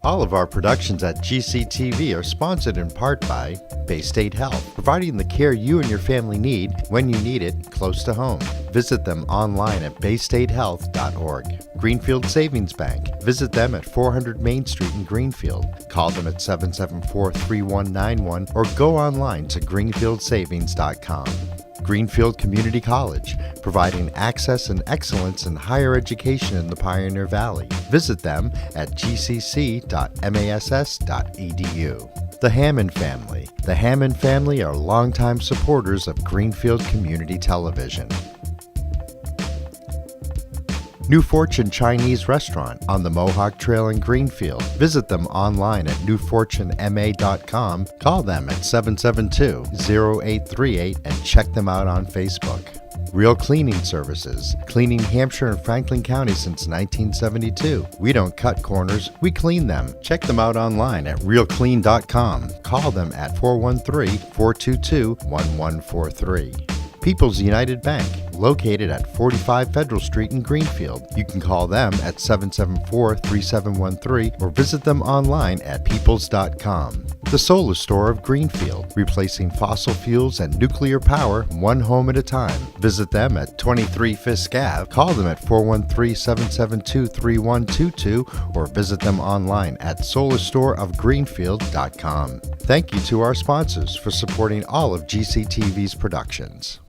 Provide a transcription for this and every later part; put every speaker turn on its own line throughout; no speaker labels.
All of our productions at GCTV are sponsored in part by Bay State Health, providing the care you and your family need when you need it close to home. Visit them online at baystatehealth.org. Greenfield Savings Bank. Visit them at 400 Main Street in Greenfield. Call them at 774-3191 or go online to greenfieldsavings.com. Greenfield Community College, providing access and excellence in higher education in the Pioneer Valley. Visit them at gcc.mass.edu. The Hammond Family. The Hammond family are longtime supporters of Greenfield Community Television. New Fortune Chinese Restaurant on the Mohawk Trail in Greenfield. Visit them online at newfortunema.com. Call them at 772-0838 and check them out on Facebook. Real Cleaning Services, cleaning Hampshire and Franklin County since 1972. We don't cut corners, we clean them. Check them out online at realclean.com. Call them at 413-422-1143. People's United Bank, located at 45 Federal Street in Greenfield. You can call them at 774-3713 or visit them online at peoples.com. The Solar Store of Greenfield, replacing fossil fuels and nuclear power one home at a time. Visit them at 23 Fisk Ave. Call them at 413-772-3122 or visit them online at solarstoreofgreenfield.com. Thank you to our sponsors for supporting all of GCTV's productions.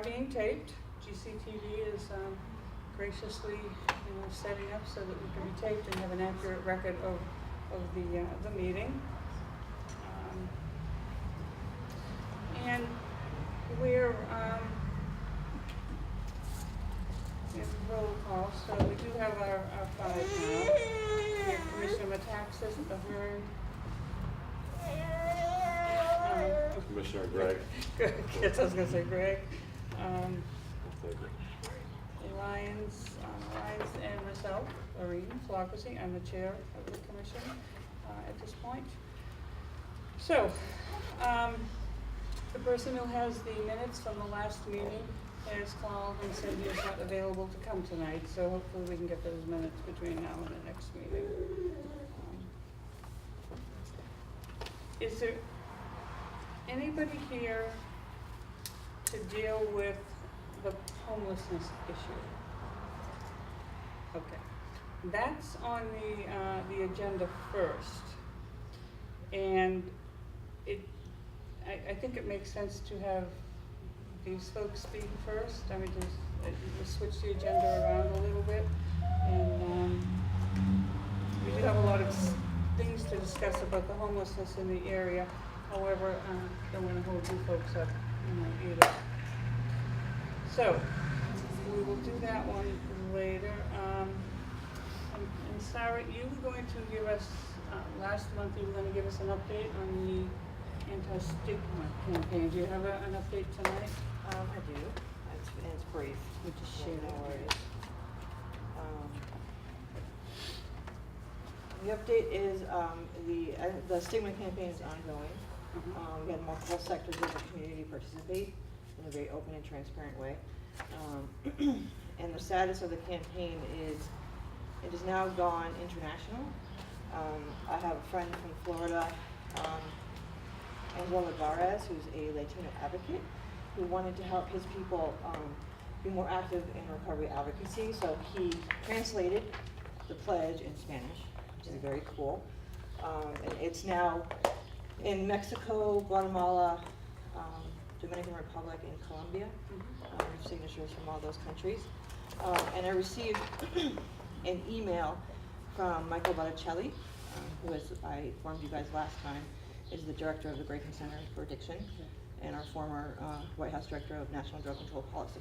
Being taped. GCTV is graciously setting up so that we can be taped and have an accurate record of the meeting. And we're in roll call, so we do have our five now. We have Commissioner Metaxas, Ahern,
Commissioner Gregg.
Yes, I was going to say Greg. Lyons and myself, Lorene Flockersy. I'm the chair of the commission at this point. So, the person who has the minutes from the last meeting has called and said he is not available to come tonight, so hopefully we can get those minutes between now and the next meeting. Is there anybody here to deal with the homelessness issue? Okay, that's on the agenda first, and I think it makes sense to have these folks speak first. I mean, just switch the agenda around a little bit, and we do have a lot of things to discuss about the homelessness in the area. However, don't want to hold you folks up either. So we will do that one later. And Sarah, you were going to give us, last month you were going to give us an update on the anti-stigma campaign. Do you have an update tonight?
I do. It's brief.
We just shared
No
it.
worries. The update is the stigma campaign is ongoing. We had multiple sectors of the community participate in a very open and transparent way. And the status of the campaign is it has now gone international. I have a friend from Florida, Angela Varez, who's a Latino advocate, who wanted to help his people be more active in recovery advocacy. So he translated the pledge in Spanish, which is very cool. And it's now in Mexico, Guatemala, Dominican Republic, and Colombia. Signatures from all those countries. And I received an email from Michael Botticelli, who, as I informed you guys last time, is the director of the Grayson Center for Addiction and our former White House Director of National Drug Control Policy.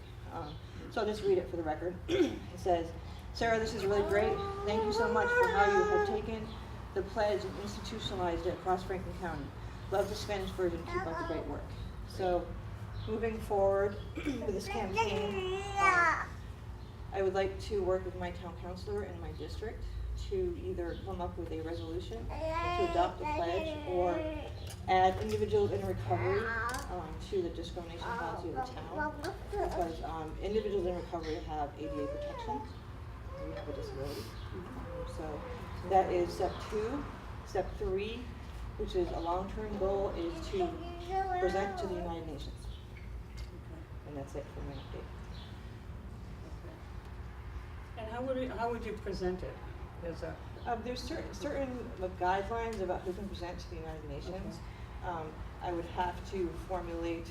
So I'll just read it for the record. It says, "Sarah, this is really great. Thank you so much for how you have taken the pledge and institutionalized it across Franklin County. Love the Spanish version. Keep up the great work." So moving forward with this campaign, I would like to work with my town councilor in my district to either come up with a resolution to adopt a pledge or add individuals in recovery to the discrimination policy of the town. Because individuals in recovery have ADA protection. We have a disability. So that is step 2. Step 3, which is a long-term goal, is to present to the United Nations. And that's it for my update.
And how would you present it?
There's certain guidelines about who can present to the United Nations. I would have to formulate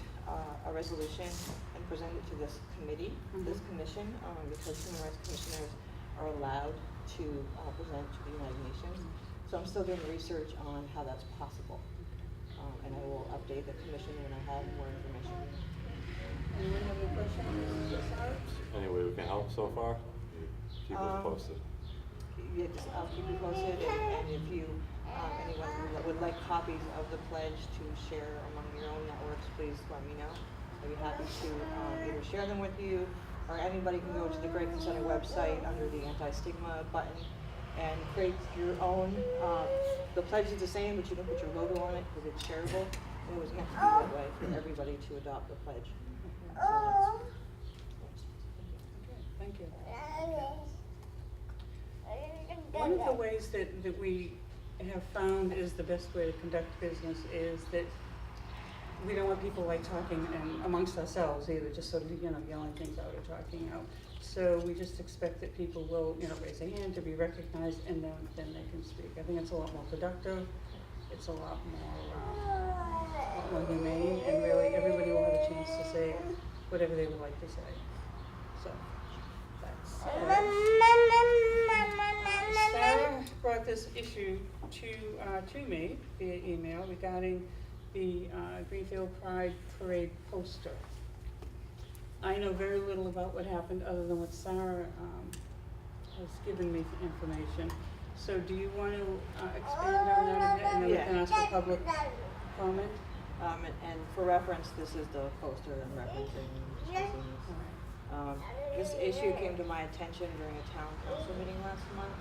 a resolution and present it to this committee, this commission, because human rights commissioners are allowed to present to the United Nations. So I'm still doing research on how that's possible. And I will update the commission when I have more information.
Anyone have any questions?
Any way we can help so far? Keep us posted.
Yeah, I'll keep you posted, and if you, anyone who would like copies of the pledge to share among your own networks, please let me know. I'd be happy to either share them with you, or anybody can go to the Greenfield Center website under the anti-stigma button and create your own. The pledge is the same, but you can put your logo on it because it's shareable. It was meant to be that way for everybody to adopt the pledge. So
Thank you. One of the ways that we have found is the best way to conduct business is that we don't want people like talking amongst ourselves either, just sort of, yelling things out or talking out. So we just expect that people will, raise their hand to be recognized, and then they can speak. I think it's a lot more productive. It's a lot more humane, and really everybody will have a chance to say whatever they would like to say. So that's Sarah brought this issue to me via email regarding the Greenfield Pride Parade poster. I know very little about what happened other than what Sarah has given me information. So do you want to expand on that a bit, and then we can ask for public comment?
And for reference, this is the poster I'm referencing. This issue came to my attention during a town council meeting last month.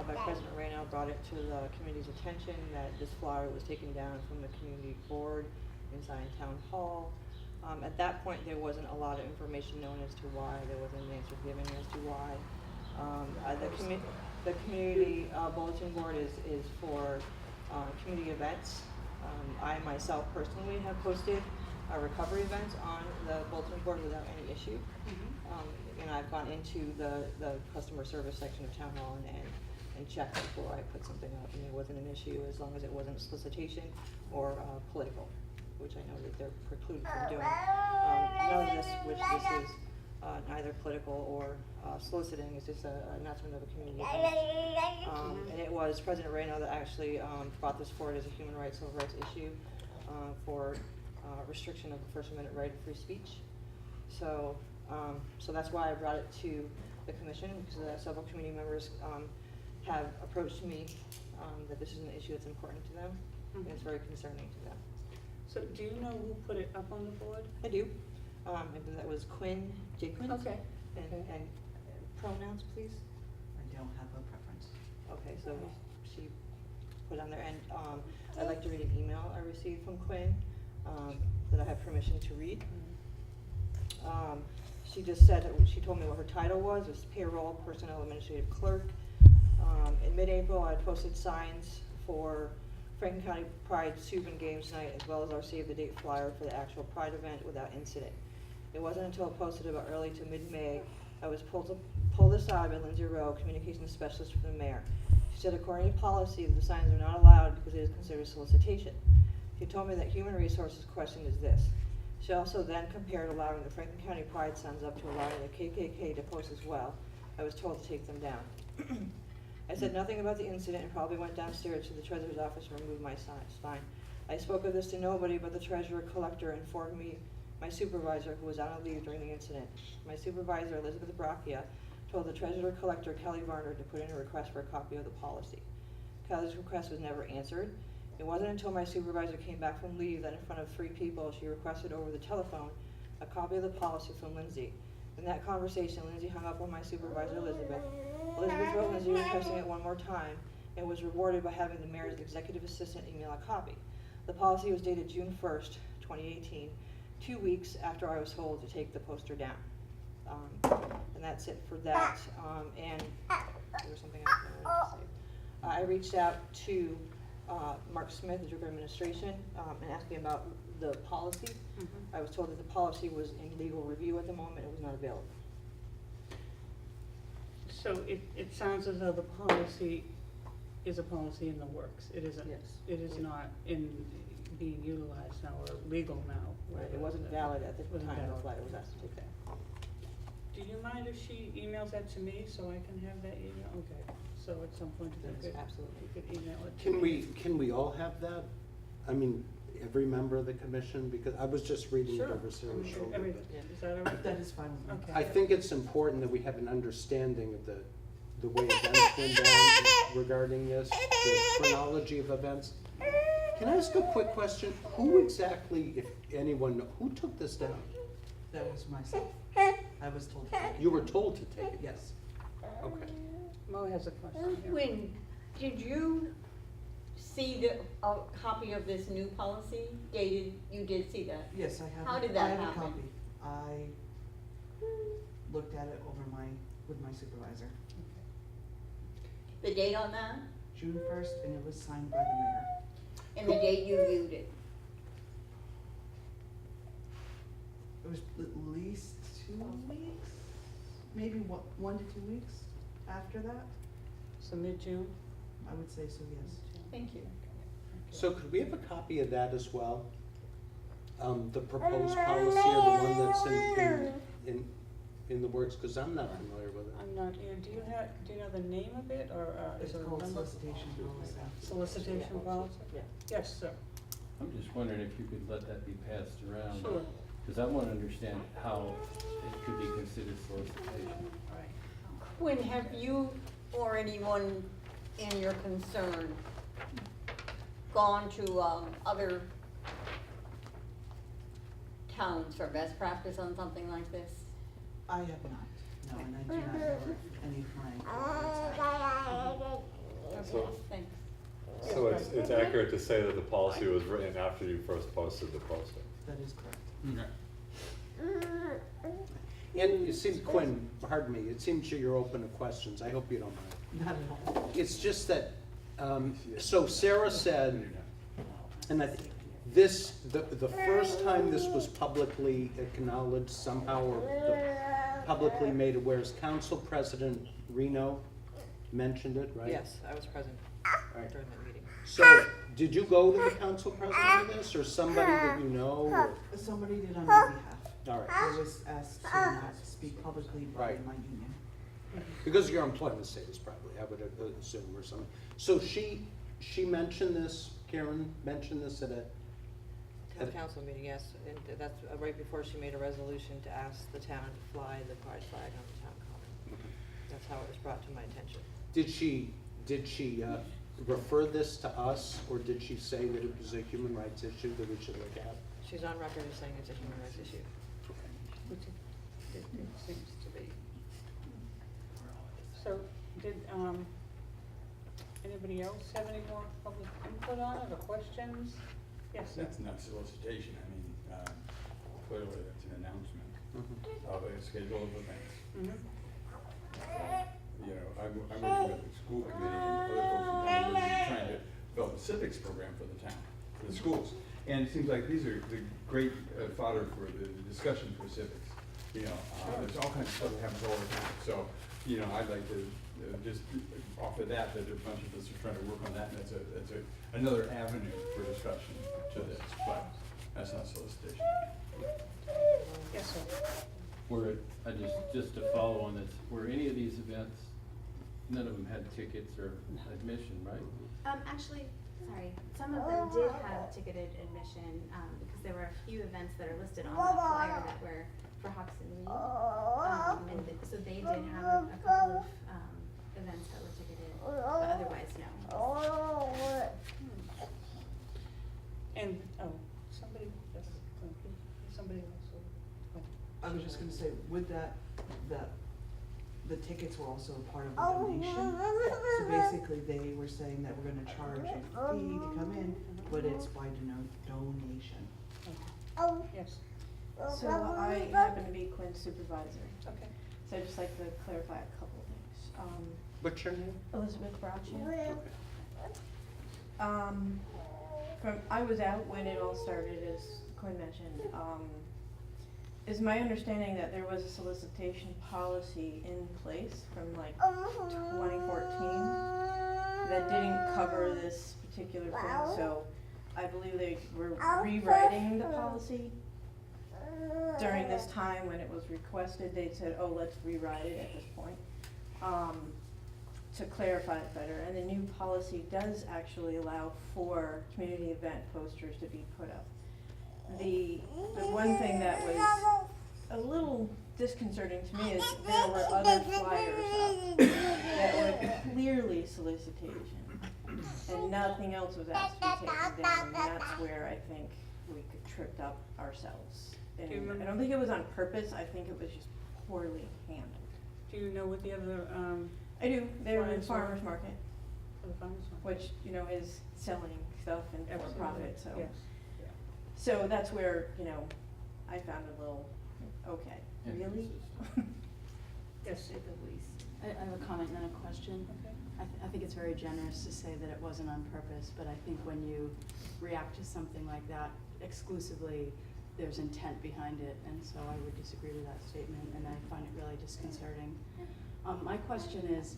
By President Reno brought it to the community's attention that this flyer was taken down from the community board inside town hall. At that point, there wasn't a lot of information known as to why. There wasn't an answer given as to why. The community bulletin board is for community events. I myself personally have posted recovery events on the bulletin board without any issue. And I've gone into the customer service section of town hall and checked before I put something up, and there wasn't an issue as long as it wasn't solicitation or political, which I know that they're precluded from doing. None of this, which this is neither political or soliciting, it's just an announcement of a community event. And it was President Reno that actually brought this forward as a human rights, civil rights issue for restriction of the First Amendment right of free speech. So that's why I brought it to the commission, because several community members have approached me that this is an issue that's important to them, and it's very concerning to them.
So do you know who put it up on the board?
I do. That was Quinn, J. Quinn.
Okay.
And pronouns, please.
I don't have a preference.
Okay, so she put on there, and I'd like to read an email I received from Quinn that I have permission to read. She just said, she told me what her title was payroll personnel administrative clerk. In mid-April, I posted signs for Franklin County Pride Soup and Games Night, as well as our Save the Date flyer for the actual Pride event without incident. It wasn't until I posted about early to mid-May, I was pulled aside by Lindsay Rowe, communications specialist for the mayor. She said according to policy, the signs are not allowed because it is considered solicitation. She told me that human resources question is this. She also then compared allowing the Franklin County Pride signs up to allowing the KKK to post as well. I was told to take them down. I said nothing about the incident and probably went downstairs to the treasurer's office and removed my sign. I spoke of this to nobody, but the treasurer collector informed me, my supervisor, who was on a leave during the incident. My supervisor, Elizabeth Brachia, told the treasurer collector, Kelly Varner, to put in a request for a copy of the policy. Kelly's request was never answered. It wasn't until my supervisor came back from leave that in front of 3 people, she requested over the telephone a copy of the policy from Lindsay. In that conversation, Lindsay hung up on my supervisor, Elizabeth. Elizabeth wrote Lindsay requesting it one more time and was rewarded by having the mayor's executive assistant email a copy. The policy was dated June 1st, 2018, 2 weeks after I was told to take the poster down. And that's it for that. And there was something else I wanted to say. I reached out to Mark Smith, the Director of Administration, and asked him about the policy. I was told that the policy was in legal review at the moment, it was not available.
So it sounds as though the policy is a policy in the works. It isn't,
Yes.
it is not being utilized now or legal now.
Right, it wasn't valid at the
Wasn't
time,
valid.
that's why it was asked to take that.
Do you mind if she emails that to me so I can have that email? Okay, so at some point if you
Yes,
could,
absolutely.
you could email it to
Can
me.
can we all have that? I mean, every member of the commission, because I was just reading it
Sure.
over Sarah's shoulder.
I mean,
but
is that all right?
That is fine with me.
Okay.
I think it's important that we have an understanding of the way events went down regarding this, the chronology of events. Can I ask a quick question? Who exactly, if anyone, who took this down?
That was myself. I was told to take it.
You were told to take it?
Yes.
Okay.
Mo has a question here.
When, did you see a copy of this new policy dated, you did see that?
Yes, I have.
How did that
I have
happen?
a copy. I looked at it with my supervisor.
The date on that,
June 1st, and it was signed by the mayor.
and the date you viewed it?
It was at least 2 weeks, maybe 1 to 2 weeks after that.
So mid-June?
I would say so, yes.
Thank you.
So could we have a copy of that as well? The proposed policy or the one that's in the works, because I'm not familiar with it.
I'm not, do you know the name of it, or is
It's
it a
called
number?
solicitation policy.
Solicitation policy?
Yeah.
Yes, sir.
I'm just wondering if you could let that be passed around.
Sure.
Because I want to understand how it could be considered solicitation.
Right.
When have you or anyone in your concern gone to other towns for best practice on something like this?
I have not, no, and I do not know of any client.
So-
Okay, thanks.
So it's accurate to say that the policy was written after you first posted the poster?
That is correct.
And it seems, Quinn, pardon me, it seems you're open to questions. I hope you don't mind.
Not at all.
It's just that, so Sarah said, and I think this, the first time this was publicly acknowledged somehow, or publicly made aware, is Council President Reno mentioned it, right?
Yes, I was present
Right.
during that meeting.
So, did you go to the council president of this, or somebody that you know, or?
Somebody did on my behalf.
All right,
I was asked to not speak publicly by
Right.
my union.
because your employment status probably, I would assume, or something. So she mentioned this, Karen mentioned this at a,
Town council meeting, yes, and that's right before she made a resolution to ask the town to fly the pride flag on the town common. That's how it was brought to my attention.
did she refer this to us, or did she say that it was a human rights issue that we should look at?
She's on record as saying it's a human rights issue.
Which it seems to be. So, did, anybody else have any more public input on it, or questions? Yes, sir.
That's not solicitation, I mean, clearly that's an announcement
Mhm.
of a schedule of events.
Mhm.
You know, I'm working with the school committee and other folks in town, we're trying to build a civics program for the town, for the schools. And it seems like these are the great fodder for the discussion for civics. You know, there's all kinds of stuff that happens all the time, so, you know, I'd like to just offer that a bunch of us are trying to work on that, and that's another avenue for discussion to this, but that's not solicitation.
Yes, sir.
Just to follow on this, were any of these events, none of them had tickets or admission, right?
Actually, sorry, some of them did have ticketed admission, because there were a few events that are listed on that flyer that were for Hawks and Reed. So they did have a couple of, events that were ticketed, but otherwise, no.
And, somebody else.
I was just gonna say, with that the tickets were also part of the donation. So basically, they were saying that we're gonna charge a fee to come in, but it's by donation.
Yes,
So I happen to be Quinn's supervisor,
okay.
so I'd just like to clarify a couple things.
What's your name?
Elizabeth Braccia.
Okay.
I was out when it all started, as Quinn mentioned. Is my understanding that there was a solicitation policy in place from like 2014 that didn't cover this particular thing, so I believe they were rewriting the policy during this time when it was requested. They said, oh, let's rewrite it at this point, to clarify it better. And the new policy does actually allow for community event posters to be put up. The one thing that was a little disconcerting to me is there were other flyers up that were clearly solicitation, and nothing else was asked to be taken down, and that's where I think we tripped up ourselves. And
Do you remember-
I don't think it was on purpose, I think it was just poorly handled.
Do you know what the other,
I do, they were in
Flyers
farmer's
were-
market,
for the farmers one?
which, you know, is selling stuff and for
Absolutely,
profit, so.
yes.
So that's where, you know, I found it a little, okay, really?
Inconsistent.
Yes,
At the least. I have a comment and then a question.
okay.
I think it's very generous to say that it wasn't on purpose, but I think when you react to something like that exclusively, there's intent behind it, and so I would disagree with that statement, and I find it really disconcerting. My question is,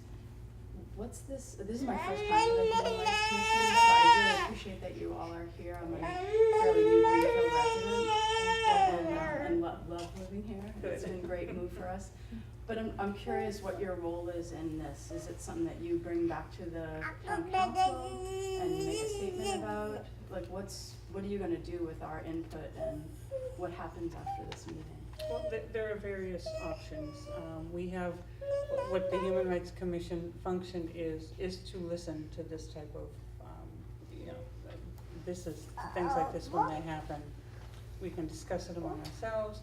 what's this is my first time to the Human Rights Commission, so I really appreciate that you all are here. I'm a fairly new Greenfield resident, and love living here. It's been a great move for us. But I'm curious what your role is in this. Is it something that you bring back to the town council and make a statement about? Like, what are you gonna do with our input, and what happens after this meeting?
Well, there are various options. We have, what the Human Rights Commission function is to listen to this type of, you know, things like this when they happen. We can discuss it among ourselves.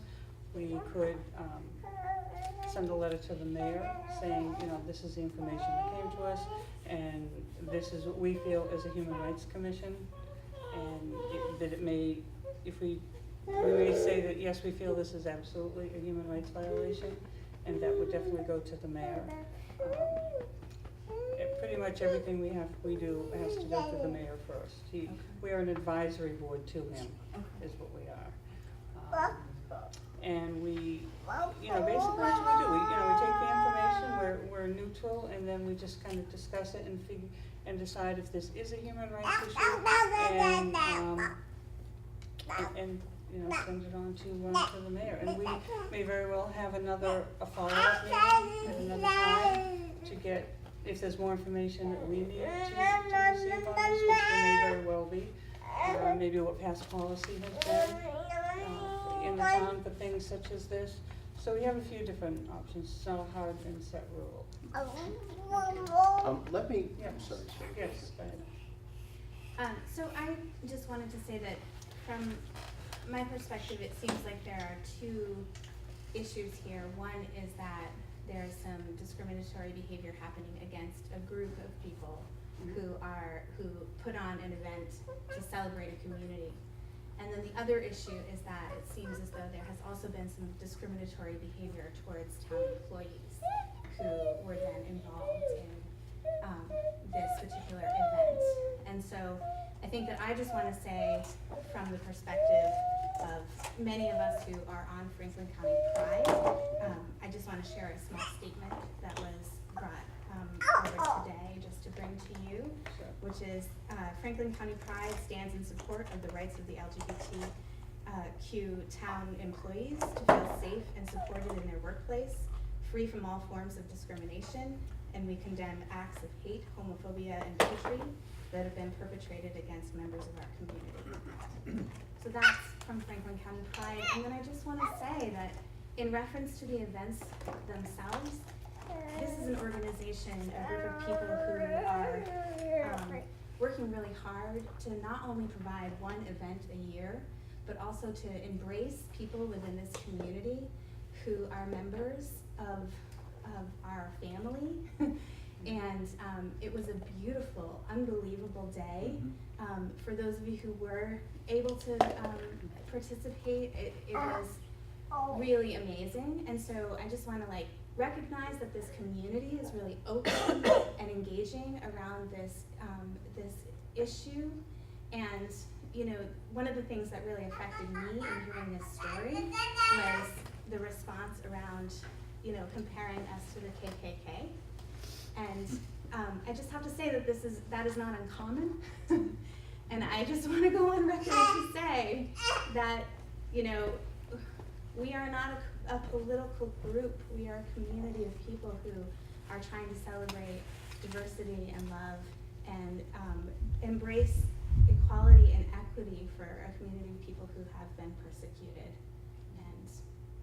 We could send a letter to the mayor saying, you know, this is the information that came to us, and this is what we feel as a Human Rights Commission, and that it may, if we may say that, yes, we feel this is absolutely a human rights violation, and that would definitely go to the mayor. Pretty much everything we do has to go through the mayor first. We are an advisory board to him, is what we are. And we, you know, basically that's what we do. We take the information, we're neutral, and then we just kind of discuss it and decide if this is a human rights issue, and you know, send it on to the mayor. And we may very well have a follow-up meeting at another time to get, if there's more information that we need to receive on this, which there may very well be. Maybe what past policy has been in the town for things such as this. So we have a few different options. It's not a hard and set rule.
Let me,
Yeah.
I'm sorry.
Yes, go ahead.
So I just wanted to say that from my perspective, it seems like there are two issues here. One is that there's some discriminatory behavior happening against a group of people who put on an event to celebrate a community. And then the other issue is that it seems as though there has also been some discriminatory behavior towards town employees who were then involved in this particular event. And so I think that I just want to say, from the perspective of many of us who are on Franklin County Pride, I just want to share a small statement that was brought forward today just to bring to you, which is Franklin County Pride stands in support of the rights of the LGBTQ town employees to feel safe and supported in their workplace, free from all forms of discrimination, and we condemn acts of hate, homophobia, and bigotry that have been perpetrated against members of our community. So that's from Franklin County Pride. And then I just want to say that in reference to the events themselves, this is an organization, a group of people who are working really hard to not only provide one event a year, but also to embrace people within this community who are members of our family. And it was a beautiful, unbelievable day. For those of you who were able to participate, it was really amazing. And so I just want to like recognize that this community is really open and engaging around this this issue. And you know, one of the things that really affected me in hearing this story was the response around, you know, comparing us to the KKK. And I just have to say that that is not uncommon. And I just want to go on record to say that, you know, we are not a political group. We are a community of people who are trying to celebrate diversity and love and embrace equality and equity for a community of people who have been persecuted. And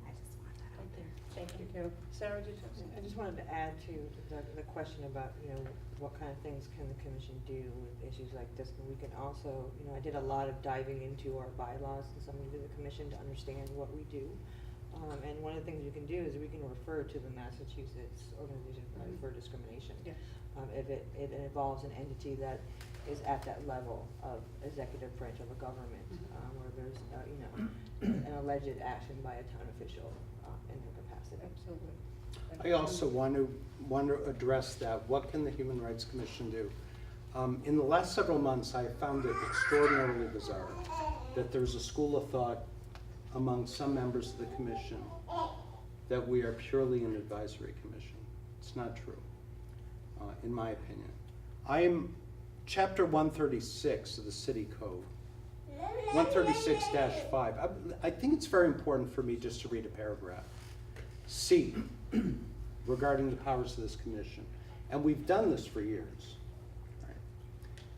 I just want that out there.
Thank you, Carol. Sarah, did you have something?
I just wanted to add to the question about, you know, what kind of things can the commission do with issues like this. And we can also, you know, I did a lot of diving into our bylaws and something to the commission to understand what we do. And one of the things we can do is we can refer to the Massachusetts Organization for Discrimination.
Yeah.
If it involves an entity that is at that level of executive branch of a government, where there's, you know, an alleged action by a town official in their capacity.
Absolutely.
I also want to address that. What can the Human Rights Commission do? In the last several months, I found it extraordinarily bizarre that there's a school of thought among some members of the commission that we are purely an advisory commission. It's not true, in my opinion. I am Chapter 136 of the City Code, 136-5. I think it's very important for me just to read a paragraph. C, regarding the powers of this commission, and we've done this for years, right,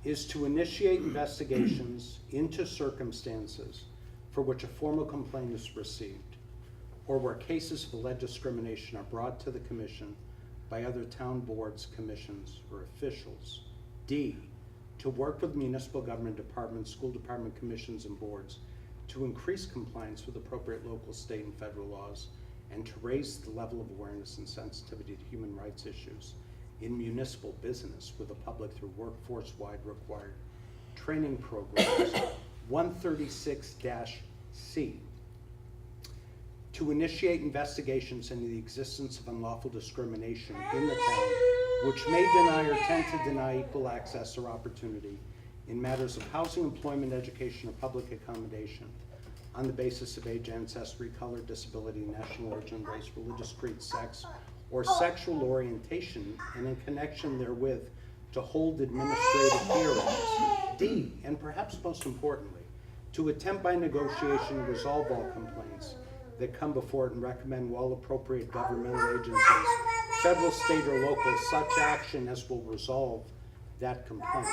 is to initiate investigations into circumstances for which a formal complaint is received, or where cases of alleged discrimination are brought to the commission by other town boards, commissions, or officials. D, to work with municipal government departments, school department commissions, and boards to increase compliance with appropriate local, state, and federal laws, and to raise the level of awareness and sensitivity to human rights issues in municipal business with the public through workforce-wide required training programs. 136-C, to initiate investigations into the existence of unlawful discrimination in the town which may deny or tend to deny equal access or opportunity in matters of housing, employment, education, or public accommodation on the basis of age, ancestry, color, disability, national origin, race, religious creed, sex, or sexual orientation, and in connection therewith to hold administrative hearings. D, and perhaps most importantly, to attempt by negotiation to resolve all complaints that come before it and recommend all appropriate governmental agencies, federal, state, or local, such action as will resolve that complaint.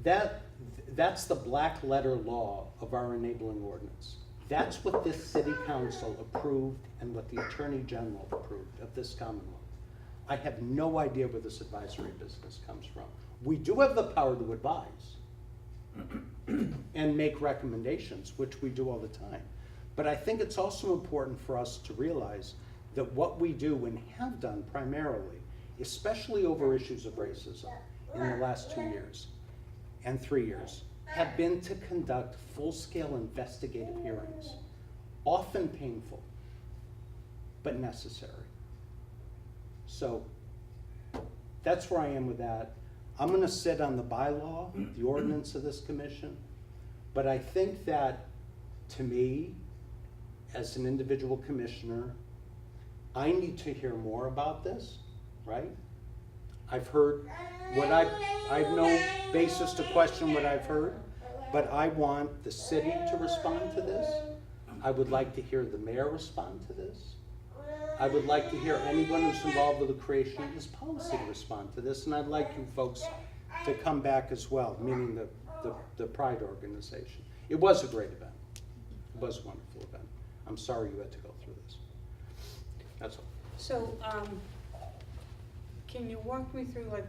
That's the black letter law of our enabling ordinance. That's what this city council approved and what the attorney general approved of this Commonwealth. I have no idea where this advisory business comes from. We do have the power to advise and make recommendations, which we do all the time. But I think it's also important for us to realize that what we do and have done primarily, especially over issues of racism in the last 2 years and 3 years, have been to conduct full-scale investigative hearings, often painful, but necessary. So that's where I am with that. I'm gonna sit on the bylaw, the ordinance of this commission, but I think that, to me, as an individual commissioner, I need to hear more about this, right? I've heard what I've no basis to question what I've heard, but I want the city to respond to this. I would like to hear the mayor respond to this. I would like to hear anyone who's involved with the creation of this policy to respond to this, and I'd like you folks to come back as well, meaning the Pride organization. It was a great event. It was a wonderful event. I'm sorry you had to go through this. That's all.
So, can you walk me through, like,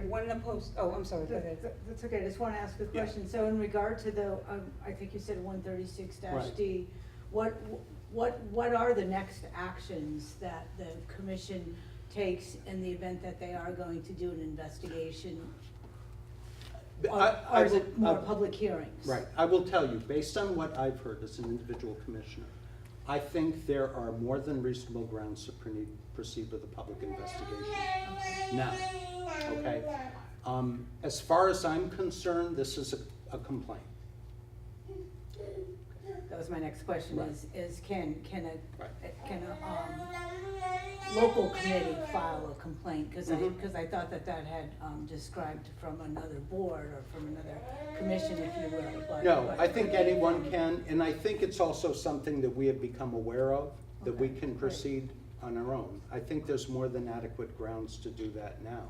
when the post, oh, I'm sorry, go ahead.
That's okay, I just want to ask a question. So in regard to the, I think you said 136-D,
what are the next actions that the commission takes in the event that they are going to do an investigation? Or is it more public hearings?
Right, I will tell you, based on what I've heard as an individual commissioner, I think there are more than reasonable grounds to proceed with a public investigation. Now, okay, as far as I'm concerned, this is a complaint.
That was my next question,
Right.
is can a local committee file a complaint? Cause I thought that had, described from another board or from another commission, if you will, but.
No, I think anyone can, and I think it's also something that we have become aware of, that we
Okay,
can
great.
proceed on our own. I think there's more than adequate grounds to do that now.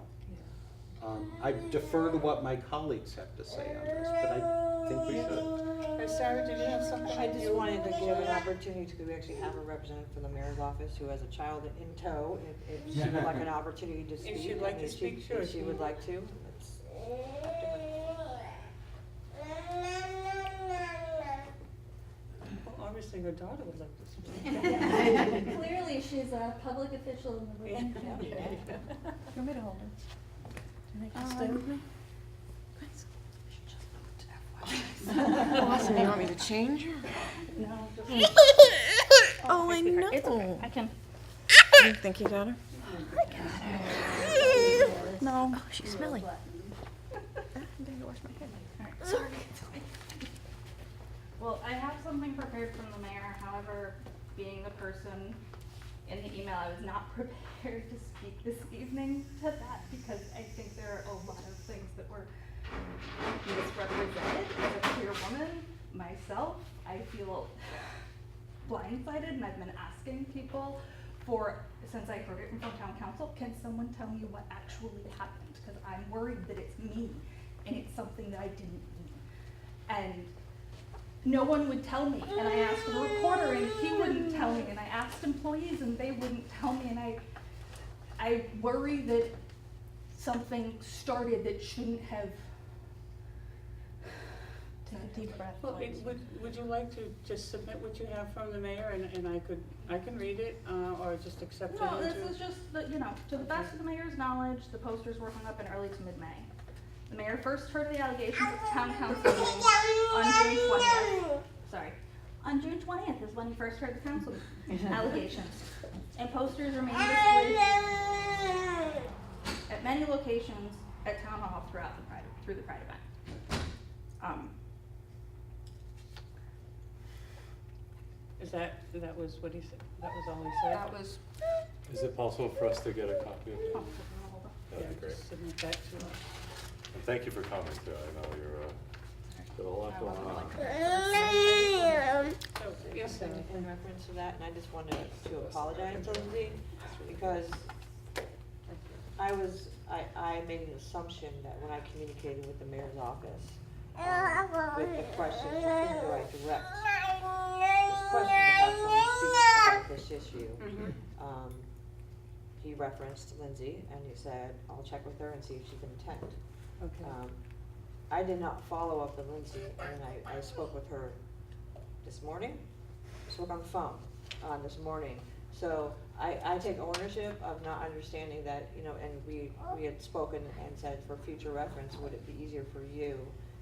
I defer to what my colleagues have to say on this, but I think we should.
Sarah, did you have something?
I just wanted to give an opportunity to, we actually have a representative from the mayor's office who has a child in tow, if she would like an opportunity to speak.
If she'd like
I
to
mean,
speak, sure.
If she would like to. It's
Well, obviously her daughter would like to speak.
Clearly, she's a public official in the room.
You want me to hold her? Can I just stay with me?
Awesome, you want me to change her?
No,
Oh, I know.
it's okay, I can.
You think you got her? No. Oh, she's smelly. I'm gonna go wash my hair.
Sorry. Well, I have something prepared from the mayor, however, being the person in the email, I was not prepared to speak this evening to that because I think there are a lot of things that were misrepresented. As a queer woman, myself, I feel blindsided, and I've been asking people since I heard it from town council, can someone tell me what actually happened? Because I'm worried that it's me, and it's something that I didn't mean. And no one would tell me, and I asked a reporter, and he wouldn't tell me, and I asked employees, and they wouldn't tell me, and I worry that something started that shouldn't have.
Take a deep breath.
Well,
please.
would you like to just submit what you have from the mayor and I can read it, or just accept it
No,
into?
this is just, to the best of the mayor's knowledge, the posters were hung up in early to mid-May. The mayor first heard the allegations at the town council meeting on June 20th. Sorry. On June 20th is when he first heard the council allegations. And posters remained displayed at many locations at town hall through the Pride event.
That was what he said, that was all he said?
That was,
Is it possible for us to get a copy of it?
hold on.
That'd be great.
Just submit that to us.
And thank you for coming too. I know you're, got a lot going on.
So, yes, Sarah.
in reference to that, and I just wanted to apologize to Lindsay, because I made an assumption that when I communicated with the mayor's office, with the question, who do I direct this question to have someone speak about this issue? He referenced Lindsay, and he said, I'll check with her and see if she can attend.
Okay.
I did not follow up with Lindsay, and I spoke with her this morning, spoke on the phone, this morning. So I take ownership of not understanding that, and we had spoken and said for future reference, would it be easier for you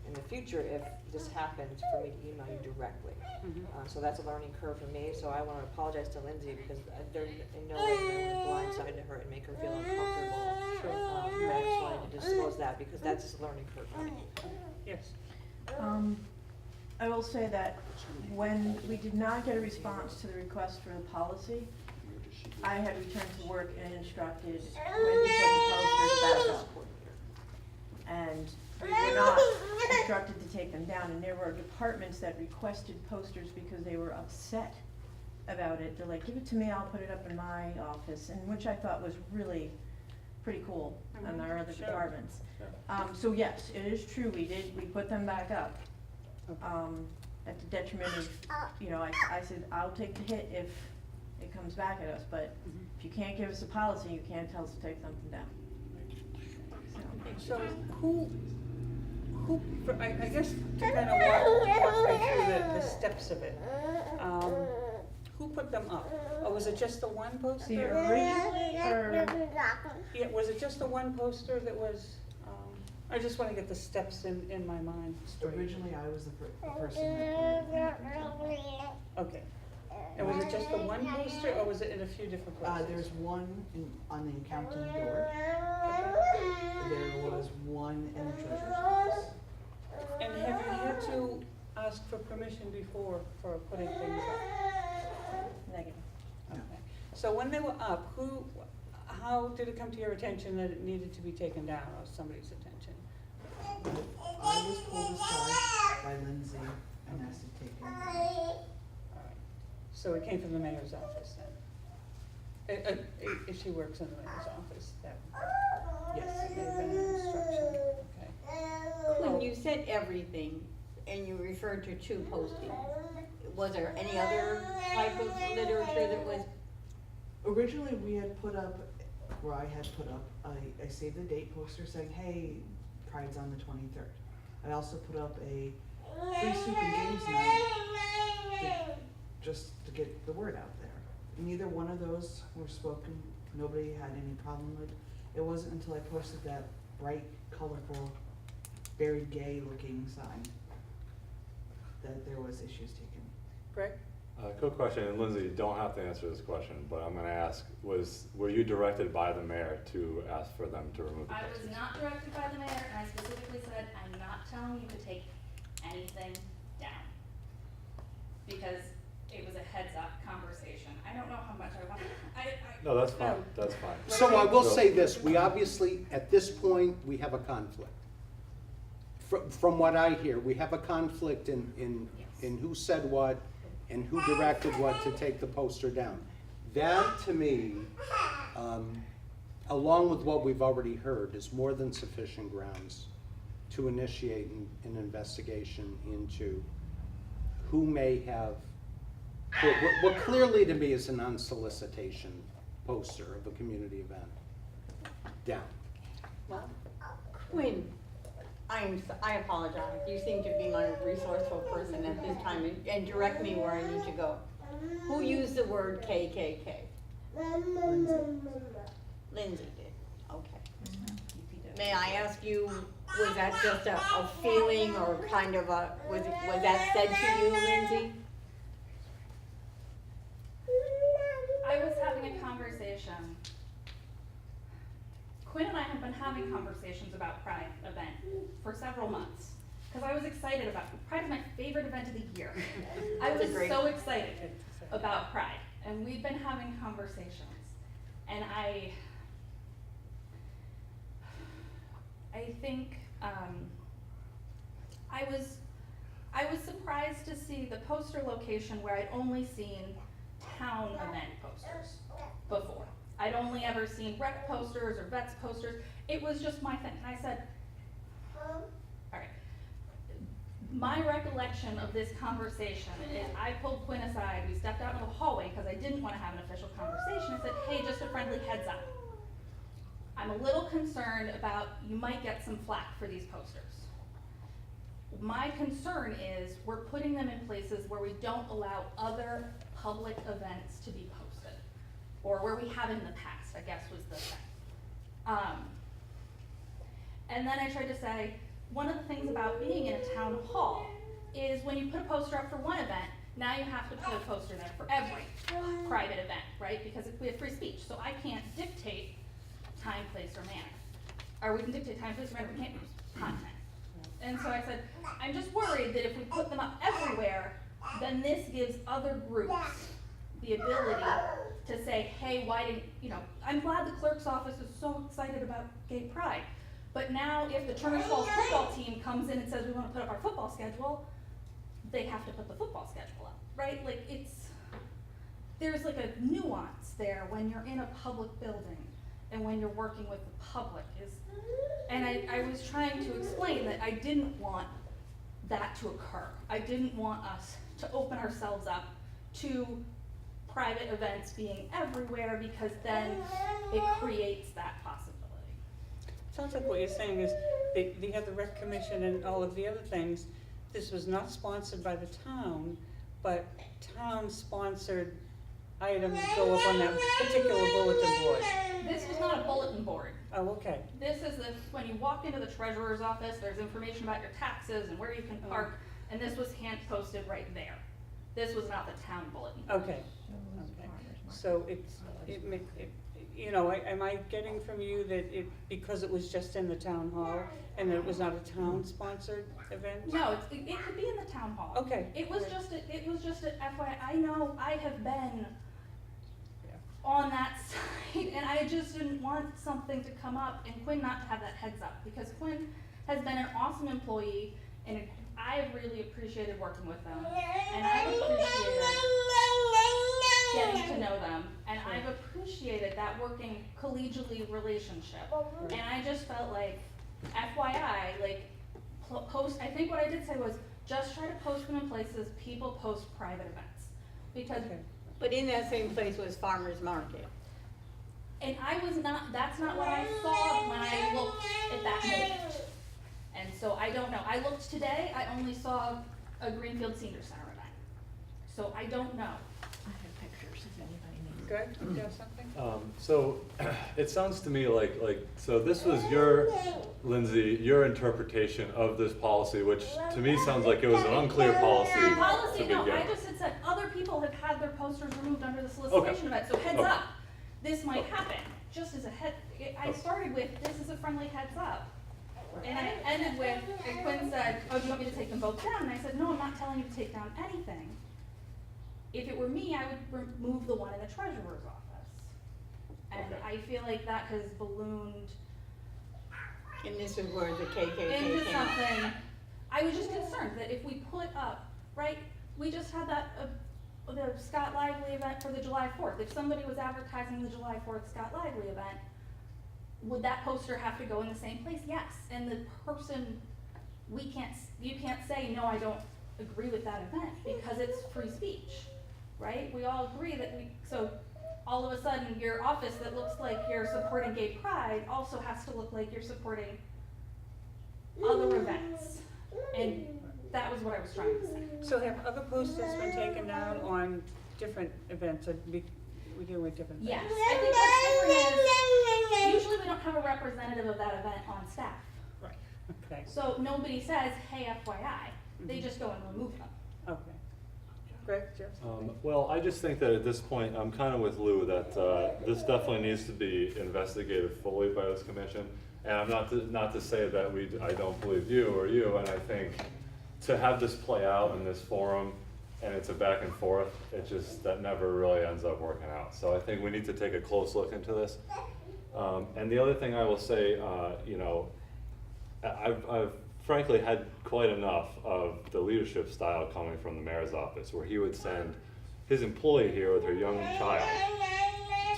in the future if this happens for me to email you directly? So that's a learning curve for me, so I want to apologize to Lindsay because there in no way did I want to blindside her and make her feel uncomfortable. I just wanted to disclose that because that's just a learning curve for me.
Yes.
I will say that when we did not get a response to the request for the policy, I had returned to work and instructed when to put the posters back up. And we were not instructed to take them down, and there were departments that requested posters because they were upset about it. They're like, give it to me, I'll put it up in my office, and which I thought was really pretty cool on our other
Sure.
departments. So yes, it is true, we put them back up. At the detriment of, I said, I'll take the hit if it comes back at us, but if you can't give us a policy, you can't tell us to take something down.
So who I guess to kind of walk right through the steps of it, who put them up? Or was it just the one poster?
The original, or,
Yeah, was it just the one poster that was, I just wanna get the steps in my mind straight.
Originally, I was the person that put it in.
Okay. And was it just the one poster, or was it in a few different places?
There's one on the accounting door. There was one in the treasurer's office.
And have you had to ask for permission before for putting things up?
negative.
Okay. So when they were up, how did it come to your attention that it needed to be taken down, or somebody's attention?
I was pulled aside by Lindsay and asked to take it.
All right. So it came from the mayor's office then? If she works in the mayor's office, that, yes, it may have been an instruction, okay.
When you said everything, and you referred to 2 postings, was there any other type of literature that was?
Originally, we had put up, where I had put up, a save the date poster saying, hey, Pride's on the 23rd. I also put up a free soup and games night just to get the word out there. Neither one of those were spoken, nobody had any problem with. It wasn't until I posted that bright, colorful, very gay looking sign that there was issues taken.
Greg?
Quick question, and Lindsay, you don't have to answer this question, but I'm gonna ask, were you directed by the mayor to ask for them to remove the
I
posters?
was not directed by the mayor, and I specifically said, I'm not telling you to take anything down. Because it was a heads up conversation. I don't know how much I want,
No, that's fine, that's fine.
So I will say this, we obviously, at this point, we have a conflict. From what I hear, we have a conflict in who said what and who directed what to take the poster down. That, to me, along with what we've already heard, is more than sufficient grounds to initiate an investigation into who may have, what clearly to me is an unsolicitation poster of a community event down.
Well, Quinn, I apologize. You seem to be my resourceful person at this time, and direct me where I need to go. Who used the word KKK? Lindsay did, okay. May I ask you, was that just a feeling or kind of was that said to you, Lindsay?
I was having a conversation. Quinn and I have been having conversations about Pride event for several months. Because I was excited about it. Pride is my favorite event of the year. I was so excited about Pride. And we've been having conversations. And I think I was surprised to see the poster location where I'd only seen town event posters before. I'd only ever seen rec posters or vets posters. It was just my thing. And I said, all right. My recollection of this conversation is I pulled Quinn aside, we stepped out in the hallway because I didn't want to have an official conversation. I said, hey, just a friendly heads up. I'm a little concerned about you might get some flack for these posters. My concern is we're putting them in places where we don't allow other public events to be posted, or where we have in the past, I guess was the thing. And then I tried to say, one of the things about being in a town hall is when you put a poster up for one event, now you have to put a poster there for every private event, right? Because we have free speech, so I can't dictate time, place, or manner. Or we can dictate time, place, or manner, we can't use content. And so I said, I'm just worried that if we put them up everywhere, then this gives other groups the ability to say, hey, why didn't, I'm glad the clerk's office is so excited about gay pride. But now if the Turner Falls football team comes in and says we want to put up our football schedule, they have to put the football schedule up, right? Like there's like a nuance there when you're in a public building and when you're working with the public and I was trying to explain that I didn't want that to occur. I didn't want us to open ourselves up to private events being everywhere because then it creates that possibility.
sounds like what you're saying is they have the rec commission and all of the other things. This was not sponsored by the town, but town-sponsored items go up on that particular bulletin board.
This was not a bulletin board.
Oh, okay.
This is when you walk into the treasurer's office, there's information about your taxes and where you can park, and this was hand posted right there. This was not the town bulletin board.
Okay, okay. So you know, am I getting from you that because it was just in the town hall and that it was not a town-sponsored event?
No, it could be in the town hall.
Okay.
It was just a FYI. I know I have been on that side, and I just didn't want something to come up and Quinn not to have that heads up, because Quinn has been an awesome employee, and I've really appreciated working with them, and I've appreciated getting to know them, and I've appreciated that working collegially relationship. And I just felt like, FYI, like, post, I think what I did say was, just try to post them in places people post private events. Because,
But in that same place was farmer's market.
and that's not what I saw when I looked at that moment. And so I don't know. I looked today, I only saw a Greenfield Senior Center event. So I don't know.
I have pictures if anybody needs.
Greg, do you have something?
So it sounds to me like, so this was Lindsay, your interpretation of this policy, which to me sounds like it was an unclear policy to
Policy, no,
begin
I
with.
just had said other people have had their posters removed under the solicitation event, so heads up, this might happen, just as a head, I started with, this is a friendly heads up. And I ended with, and Quinn said, oh, do you want me to take them both down? And I said, no, I'm not telling you to take down anything. If it were me, I would remove the one in the treasurer's office. And I feel like that has ballooned
And this is where the KKK
into
came up.
something. I was just concerned that if we put up, right, we just had that, the Scott Lively event for the July 4th. If somebody was advertising the July 4th Scott Lively event, would that poster have to go in the same place? Yes. And the person, you can't say, no, I don't agree with that event, because it's free speech, right? We all agree that so all of a sudden your office that looks like you're supporting gay pride also has to look like you're supporting other events. And that was what I was trying to say.
So have other posters been taken down on different events, or we're dealing with different things?
Yes, I think what's different is, usually we don't have a representative of that event on staff.
Right, okay,
So nobody says, hey, FYI, they just go and remove them.
okay. Greg, Jeff?
Well, I just think that at this point, I'm kind of with Lou, that this definitely needs to be investigated fully by this commission. And I'm not to say that I don't believe you or you, and I think to have this play out in this forum, and it's a back and forth, that never really ends up working out. So I think we need to take a close look into this. And the other thing I will say, you know, I've frankly had quite enough of the leadership style coming from the mayor's office, where he would send his employee here with her young child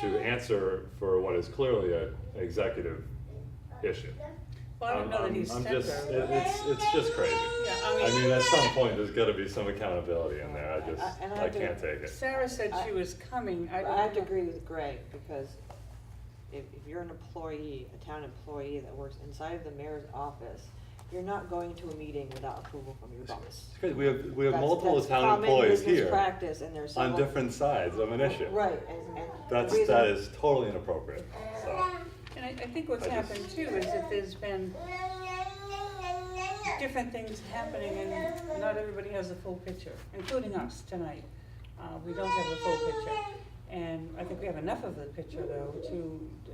to answer for what is clearly an executive issue.
Well, I don't know that he's
I'm
sent
just,
her.
it's just crazy.
Yeah,
I mean, at some point, there's gotta be some accountability in there. I can't take it.
Sarah said she was coming.
I have to agree with Greg, because if you're an employee, a town employee that works inside of the mayor's office, you're not going to a meeting without approval from your boss.
It's crazy. We have
That's
multiple town
common
employees
business
here
practice, and there's
on
several-
different sides of an issue.
Right, and the reason-
That is totally inappropriate, so.
And I think what's happened too is that there's been different things happening and not everybody has the full picture, including us tonight. We don't have the full picture. And I think we have enough of the picture though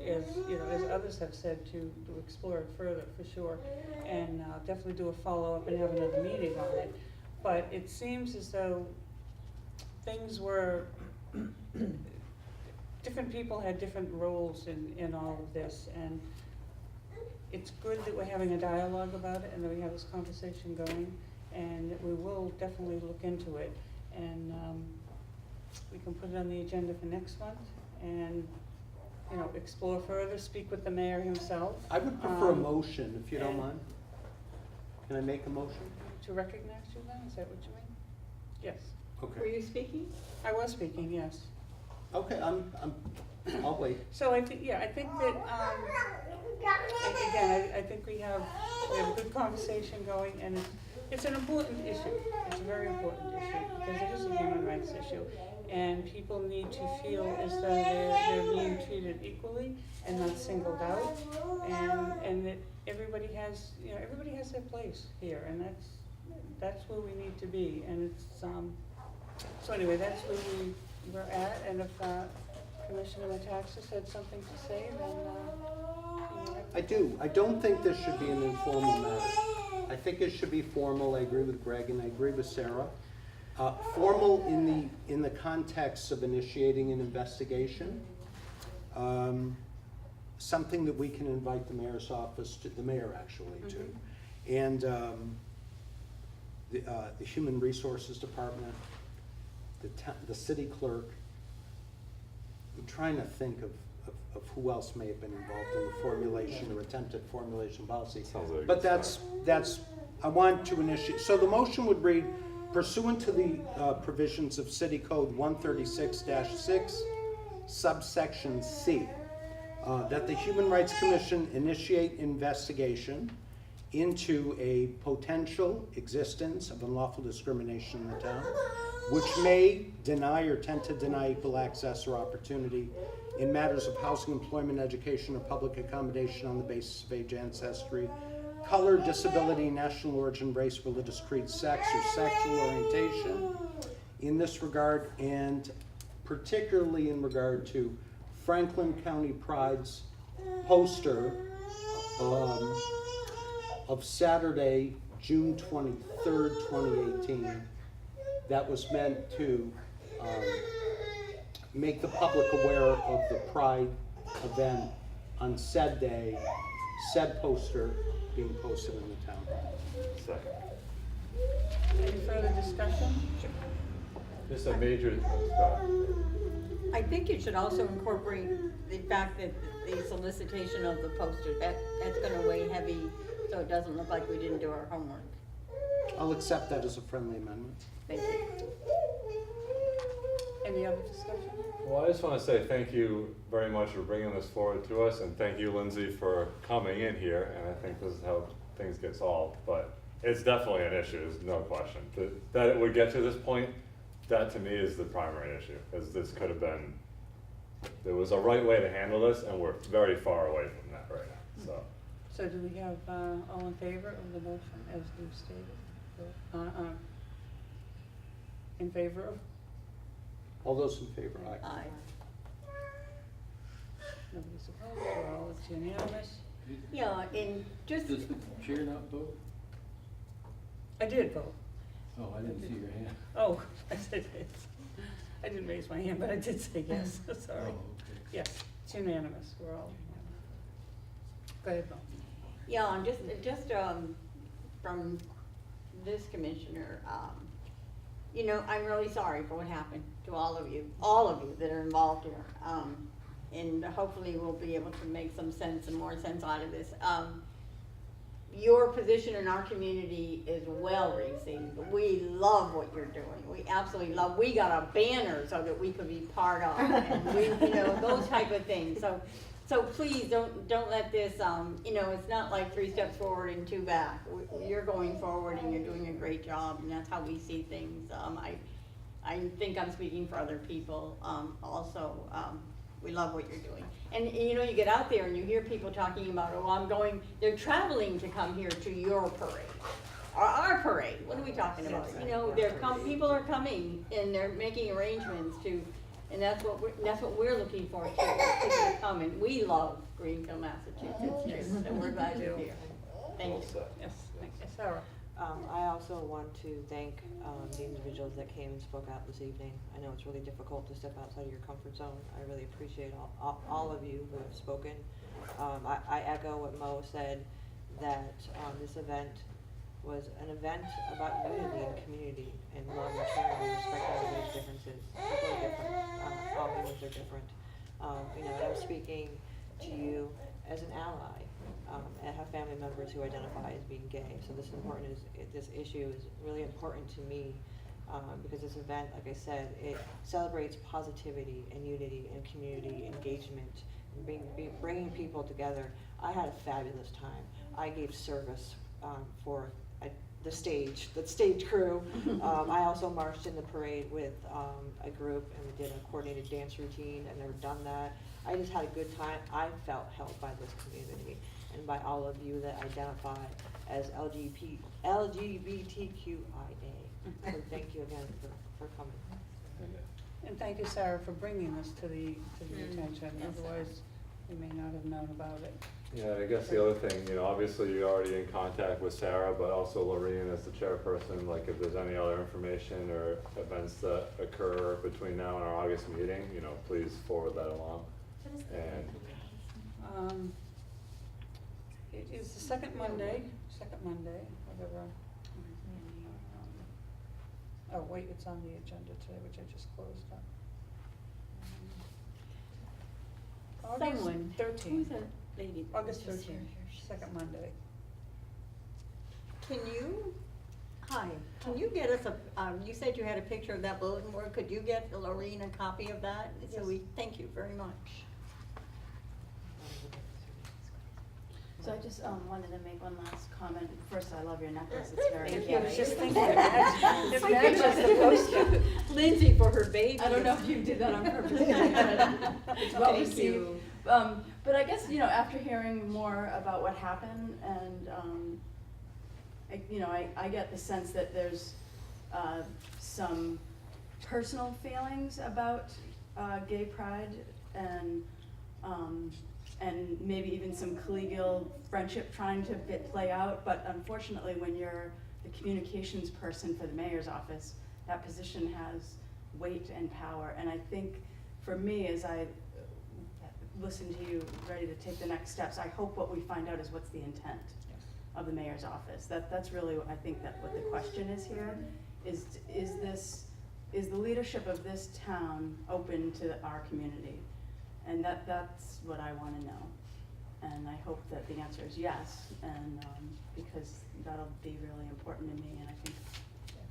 as others have said, to explore it further for sure. And definitely do a follow-up and have another meeting on it. But it seems as though things were, different people had different roles in all of this. And it's good that we're having a dialogue about it and that we have this conversation going, and that we will definitely look into it. And we can put it on the agenda for next month and, you know, explore further, speak with the mayor himself.
I would prefer a motion, if you don't mind. Can I make a motion?
To recognize you then, is that what you mean? Yes.
Were
Okay.
you speaking?
I was speaking, yes.
Okay, I'll wait.
So I think that, again, I think we have a good conversation going, and it's an important issue. It's a very important issue, because it is a human rights issue. And people need to feel as though they're being treated equally and not singled out. And that everybody has, everybody has their place here, and that's where we need to be. And it's, so anyway, that's where we're at, and if Commissioner Metaxas had something to say, then,
I do. I don't think this should be an informal matter. I think it should be formal. I agree with Greg and I agree with Sarah. Formal in the context of initiating an investigation. Something that we can invite the mayor's office to, the mayor actually to, and the Human Resources Department, the city clerk. I'm trying to think of who else may have been involved in the formulation or attempted formulation policy. But that's, I want to initiate, so the motion would read, pursuant to the provisions of City Code 136-6, subsection C, that the Human Rights Commission initiate investigation into a potential existence of unlawful discrimination in the town, which may deny or tend to deny equal access or opportunity in matters of housing, employment, education, or public accommodation on the basis of age, ancestry, color, disability, national origin, race, religious creed, sex, or sexual orientation. In this regard, and particularly in regard to Franklin County Pride's poster of Saturday, June 23rd, 2018, that was meant to make the public aware of the Pride event on said day, said poster being posted in the town.
Second.
any further discussion?
Just a major,
I think you should also incorporate the fact that the solicitation of the poster, that's gonna weigh heavy, so it doesn't look like we didn't do our homework.
I'll accept that as a friendly amendment.
Thank you.
Any other discussion?
well, I just want to say thank you very much for bringing this forward to us, and thank you, Lindsay, for coming in here, and I think this is how things get solved, but it's definitely an issue, there's no question. That it would get to this point, that to me is the primary issue, because this could have been, there was a right way to handle this, and we're very far away from that right now, so.
So do we have, all in favor of the motion as you stated? In favor of?
All those in favor, aye.
Aye.
Nobody's opposed, or all, it's unanimous?
Yeah, and just,
Does the chair not vote?
I did vote.
Oh, I didn't see your hand.
Oh, I said it. I didn't raise my hand, but I did say yes,
Oh,
sorry.
okay.
Yes, it's unanimous, we're all. Go ahead, Bill.
yeah, and just from this commissioner, I'm really sorry for what happened to all of you that are involved here. And hopefully we'll be able to make some more sense out of this. Your position in our community is well received. We love what you're doing. We absolutely love, we got a banner so that we could be part of, and we, those type of things. So please don't let this, it's not like 3 steps forward and 2 back. You're going forward and you're doing a great job, and that's how we see things. I think I'm speaking for other people also. We love what you're doing. And you get out there and you hear people talking about, they're traveling to come here to your parade. Or our parade, what are we talking about? People are coming and they're making arrangements to, and that's what we're looking for too, people to come. And we love Greenfield, Massachusetts too, so we're glad you're here. Thank you.
Yes, Sarah.
I also want to thank the individuals that came and spoke out this evening. I know it's really difficult to step outside of your comfort zone. I really appreciate all of you who have spoken. I echo what Mo said, that this event was an event about unity and community and love and sharing and respect everybody's differences. People are different. All humans are different. And I'm speaking to you as an ally. And have family members who identify as being gay. So this issue is really important to me because this event, like I said, it celebrates positivity and unity and community engagement and bringing people together. I had a fabulous time. I gave service for the stage crew. I also marched in the parade with a group, and we did a coordinated dance routine. I've never done that. I just had a good time. I felt held by this community and by all of you that identify as LGBTQIA. So thank you again for coming.
And thank you, Sarah, for bringing this to the attention. Otherwise, we may not have known about it.
Yeah, I guess the other thing, obviously you're already in contact with Sarah, but also Lorene as the chairperson, like if there's any other information or events that occur between now and our August meeting, please forward that along. And
it is the second Monday, whatever. Oh, wait, it's on the agenda today, which I just closed up. August 13th.
Who's that lady?
August 13th, second Monday.
Can you get us you said you had a picture of that bulletin board, could you get Lorene a copy of that? So thank you very much.
So I just wanted to make one last comment. First, I love your necklace, it's very
Thank
cute.
you. I was just thinking it matches the poster. Lindsay for her baby.
I don't know if you did that on purpose, but it's well
Thank
received.
you.
But I guess, after hearing more about what happened, and I get the sense that there's some personal feelings about gay pride, and maybe even some collegial friendship trying to play out. But unfortunately, when you're the communications person for the mayor's office, that position has weight and power. And I think for me, as I listen to you ready to take the next steps, I hope what we find out is what's the intent of the mayor's office. That's really, I think, that what the question is here. Is the leadership of this town open to our community? And that's what I want to know. And I hope that the answer is yes, and because that'll be really important to me, and I think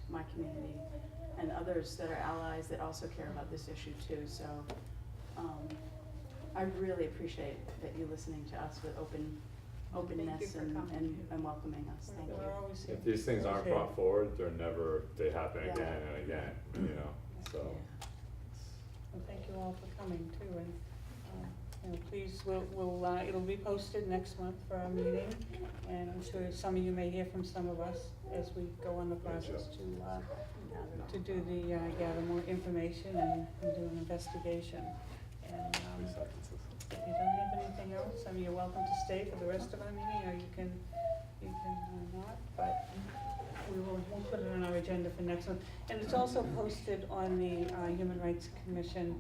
my community and others that are allies that also care about this issue too. So I really appreciate that you listening to us with openness and welcoming us. Thank you.
if these things aren't brought forward, they happen again and again, so.
And thank you all for coming too, and please, it'll be posted next month for our meeting, and I'm sure some of you may hear from some of us as we go on the process to do gather more information and do an investigation. And if you don't have anything else, you're welcome to stay for the rest of our meeting, or you can not, but we'll put it on our agenda for next month. And it's also posted on the Human Rights Commission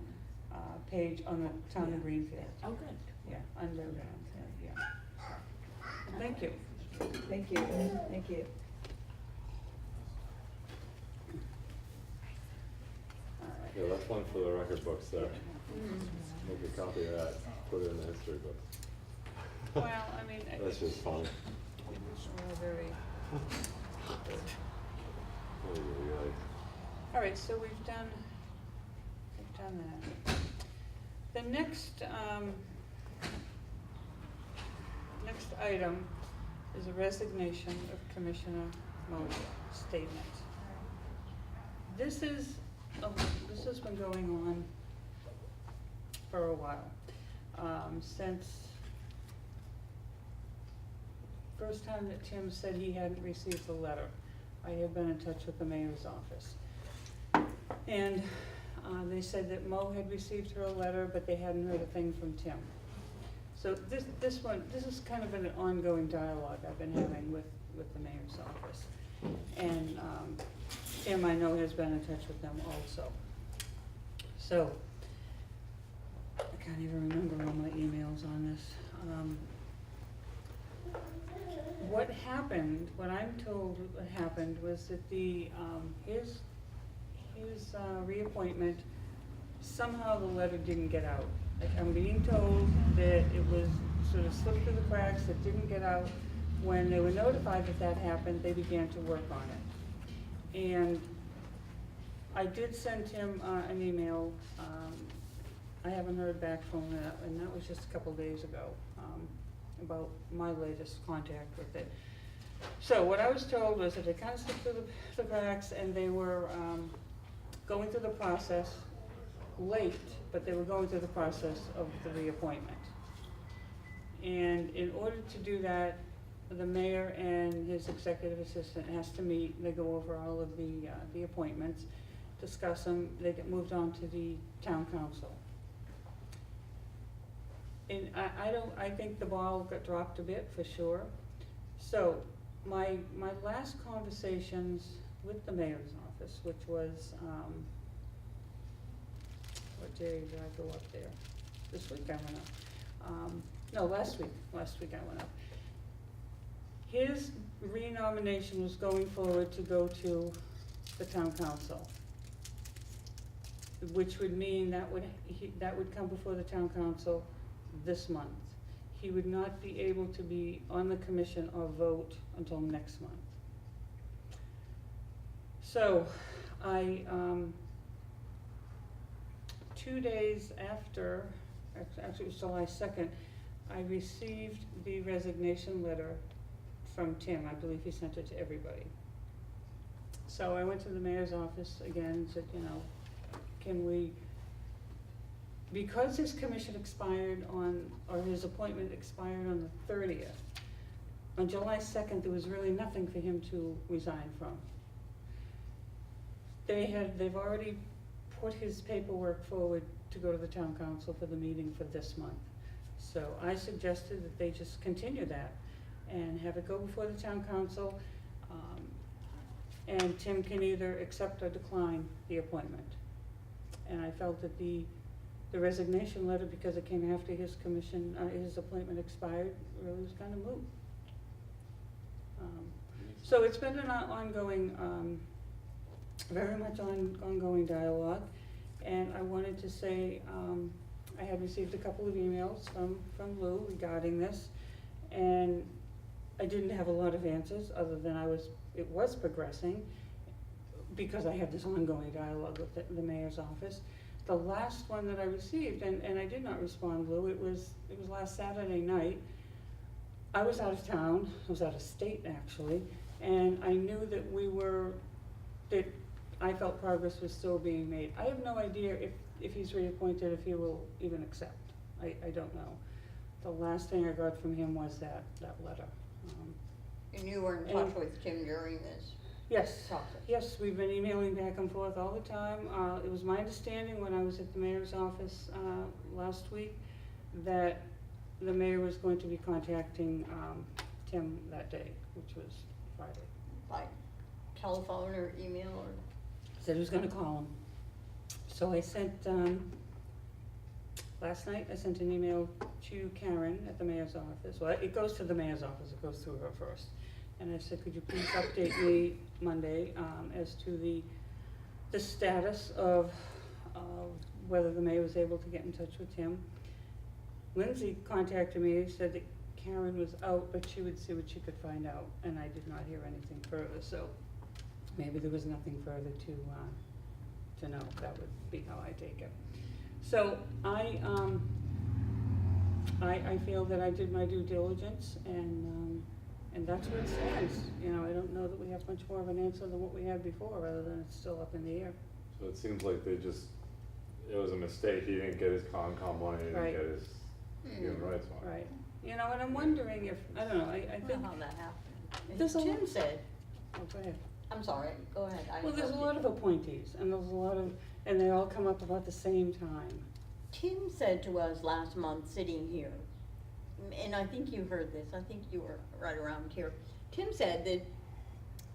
page on the town of Greenfield.
Oh, good.
Yeah, under, Thank you.
Thank you. Thank you.
Yeah, that's one for the record books there. Make a copy of that, put it in the history books.
Well,
That's just fun.
very.
Really.
All right, so we've done that. The next item is a resignation of Commissioner Mo's statement. This has been going on for a while, since first time that Tim said he hadn't received the letter. I had been in touch with the mayor's office, and they said that Mo had received her a letter, but they hadn't heard a thing from Tim. So this is kind of an ongoing dialogue I've been having with the mayor's office. And Tim, I know, has been in touch with them also. So I can't even remember all my emails on this. What I'm told what happened was that his reappointment, somehow the letter didn't get out. Like, I'm being told that it was sort of slipped through the cracks, it didn't get out. When they were notified that happened, they began to work on it. And I did send him an email. I haven't heard back from him, and that was just a couple days ago, about my latest contact with it. So what I was told was that they kind of slipped through the cracks, and they were going through the process late, but they were going through the process of the reappointment. And in order to do that, the mayor and his executive assistant has to meet. They go over all of the appointments, discuss them. They get moved on to the town council. And I think the ball got dropped a bit for sure. So my last conversations with the mayor's office, which was, what day did I go up there? This week I went up. No, last week I went up. His renomination was going forward to go to the town council, which would mean that would come before the town council this month. He would not be able to be on the commission or vote until next month. So I, 2 days after, actually it was July 2nd, I received the resignation letter from Tim. I believe he sent it to everybody. So I went to the mayor's office again and said, you know, can we, because his commission expired on, or his appointment expired on the 30th, on July 2nd, there was really nothing for him to resign from. They've already put his paperwork forward to go to the town council for the meeting for this month. So I suggested that they just continue that and have it go before the town council, and Tim can either accept or decline the appointment. And I felt that the resignation letter, because it came after his commission, his appointment expired, really was kind of moot. So it's been an ongoing, very much ongoing dialogue, and I wanted to say, I had received a couple of emails from Lou regarding this, and I didn't have a lot of answers other than it was progressing because I had this ongoing dialogue with the mayor's office. The last one that I received, and I did not respond, Lou, it was last Saturday night. I was out of town, I was out of state actually, and I knew that I felt progress was still being made. I have no idea if he's reappointed, if he will even accept. I don't know. The last thing I got from him was that letter.
And you were in touch with Tim during this?
Yes,
process?
yes, we've been emailing back and forth all the time. It was my understanding when I was at the mayor's office last week that the mayor was going to be contacting Tim that day, which was Friday.
By telephone or email or?
Said he was gonna call him. So I sent, last night I sent an email to Karen at the mayor's office. Well, it goes to the mayor's office, it goes through her first. And I said, could you please update me Monday as to the status of whether the mayor was able to get in touch with him. Lindsay contacted me, said that Karen was out, but she would see what she could find out, and I did not hear anything further, so maybe there was nothing further to know. That would be how I take it. So I feel that I did my due diligence, and that's where it stands. You know, I don't know that we have much more of an answer than what we had before, other than it's still up in the air.
So it seems like it was a mistake, he didn't get his Concom money, he didn't
Right.
get his human rights money.
Right. You know, and I'm wondering if, I don't know, I
I don't
think,
know how that happened.
There's a
Tim
lot-
said,
oh, go ahead.
I'm sorry, go ahead. I
Well, there's a
interrupted
lot
you.
of appointees, and there's a lot of, and they all come up about the same time.
Tim said to us last month, sitting here, and I think you heard this, I think you were right around here. Tim said that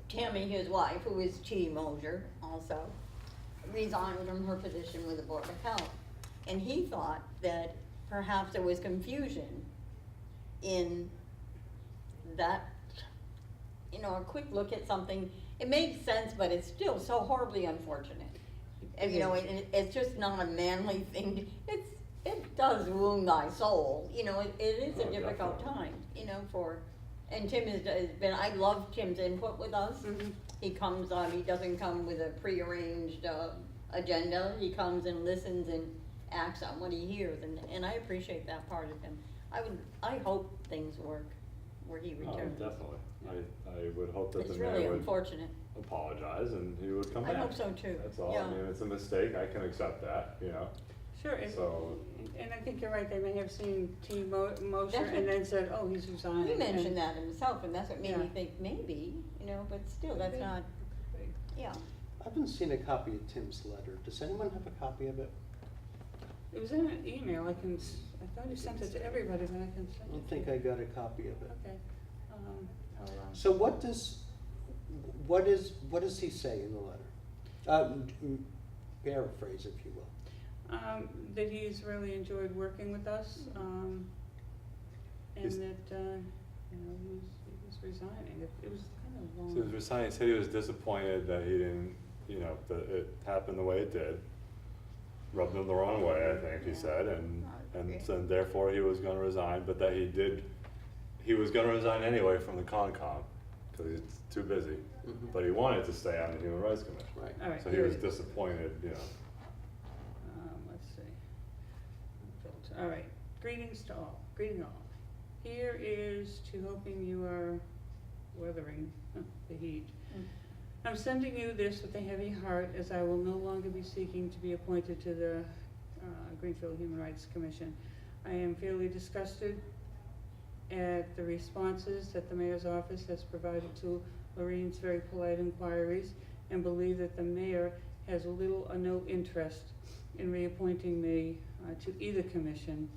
Tammy, his wife, who is T. Mosier also, resigned from her position with the Board of Health. And he thought that perhaps there was confusion in that, you know, a quick look at something. It makes sense, but it's still so horribly unfortunate. And, you know, it's just not a manly thing. It does wound thy soul, you know, it is a
Oh,
difficult
definitely.
time, you know, and Tim has been, I love Tim's input with us.
Mhm.
He comes on, he doesn't come with a prearranged, agenda, he comes and listens and acts on what he hears, and I appreciate that part of him. I hope things work where he
Oh,
returns.
definitely. I would hope that the
It's
mayor
really
would
unfortunate.
apologize and he would come
I
back.
hope so too,
That's all,
yeah.
I mean, it's a mistake, I can accept that, you know,
Sure, and,
so.
and I think you're right, they may have seen T. Mosher
That's
and
what-
then said, oh, he's resigning.
He
and-
mentioned that himself, and that's what made me
Yeah.
think maybe, you know, but still, that's not, yeah.
I haven't seen a copy of Tim's letter. Does anyone have a copy of it?
It was in an email, I thought he sent it to everybody, but I can
I
send it
don't
to you.
think I got a copy of it.
Okay, I'll,
So what does he say in the letter? Paraphrase, if you will.
that he's really enjoyed working with us, and
He's-
that, you know, he was resigning. It was kind of long.
So he was resigning, he said he was disappointed that he didn't, you know, that it happened the way it did. Rubbed him the wrong way, I think he said, and so therefore he was gonna resign, but that he was gonna resign anyway from the Concom, cause he's too busy.
Mhm.
But he wanted to stay on the Human Rights Commission.
Right.
All right,
So he
here
was
it is.
disappointed, you know.
Let's see. All right, greetings to all, greeting all. Here is to hoping you are weathering the heat. I'm sending you this with a heavy heart, as I will no longer be seeking to be appointed to the Greenfield Human Rights Commission. I am fairly disgusted at the responses that the mayor's office has provided to Lorraine's very polite inquiries, and believe that the mayor has little or no interest in reappointing me to either commission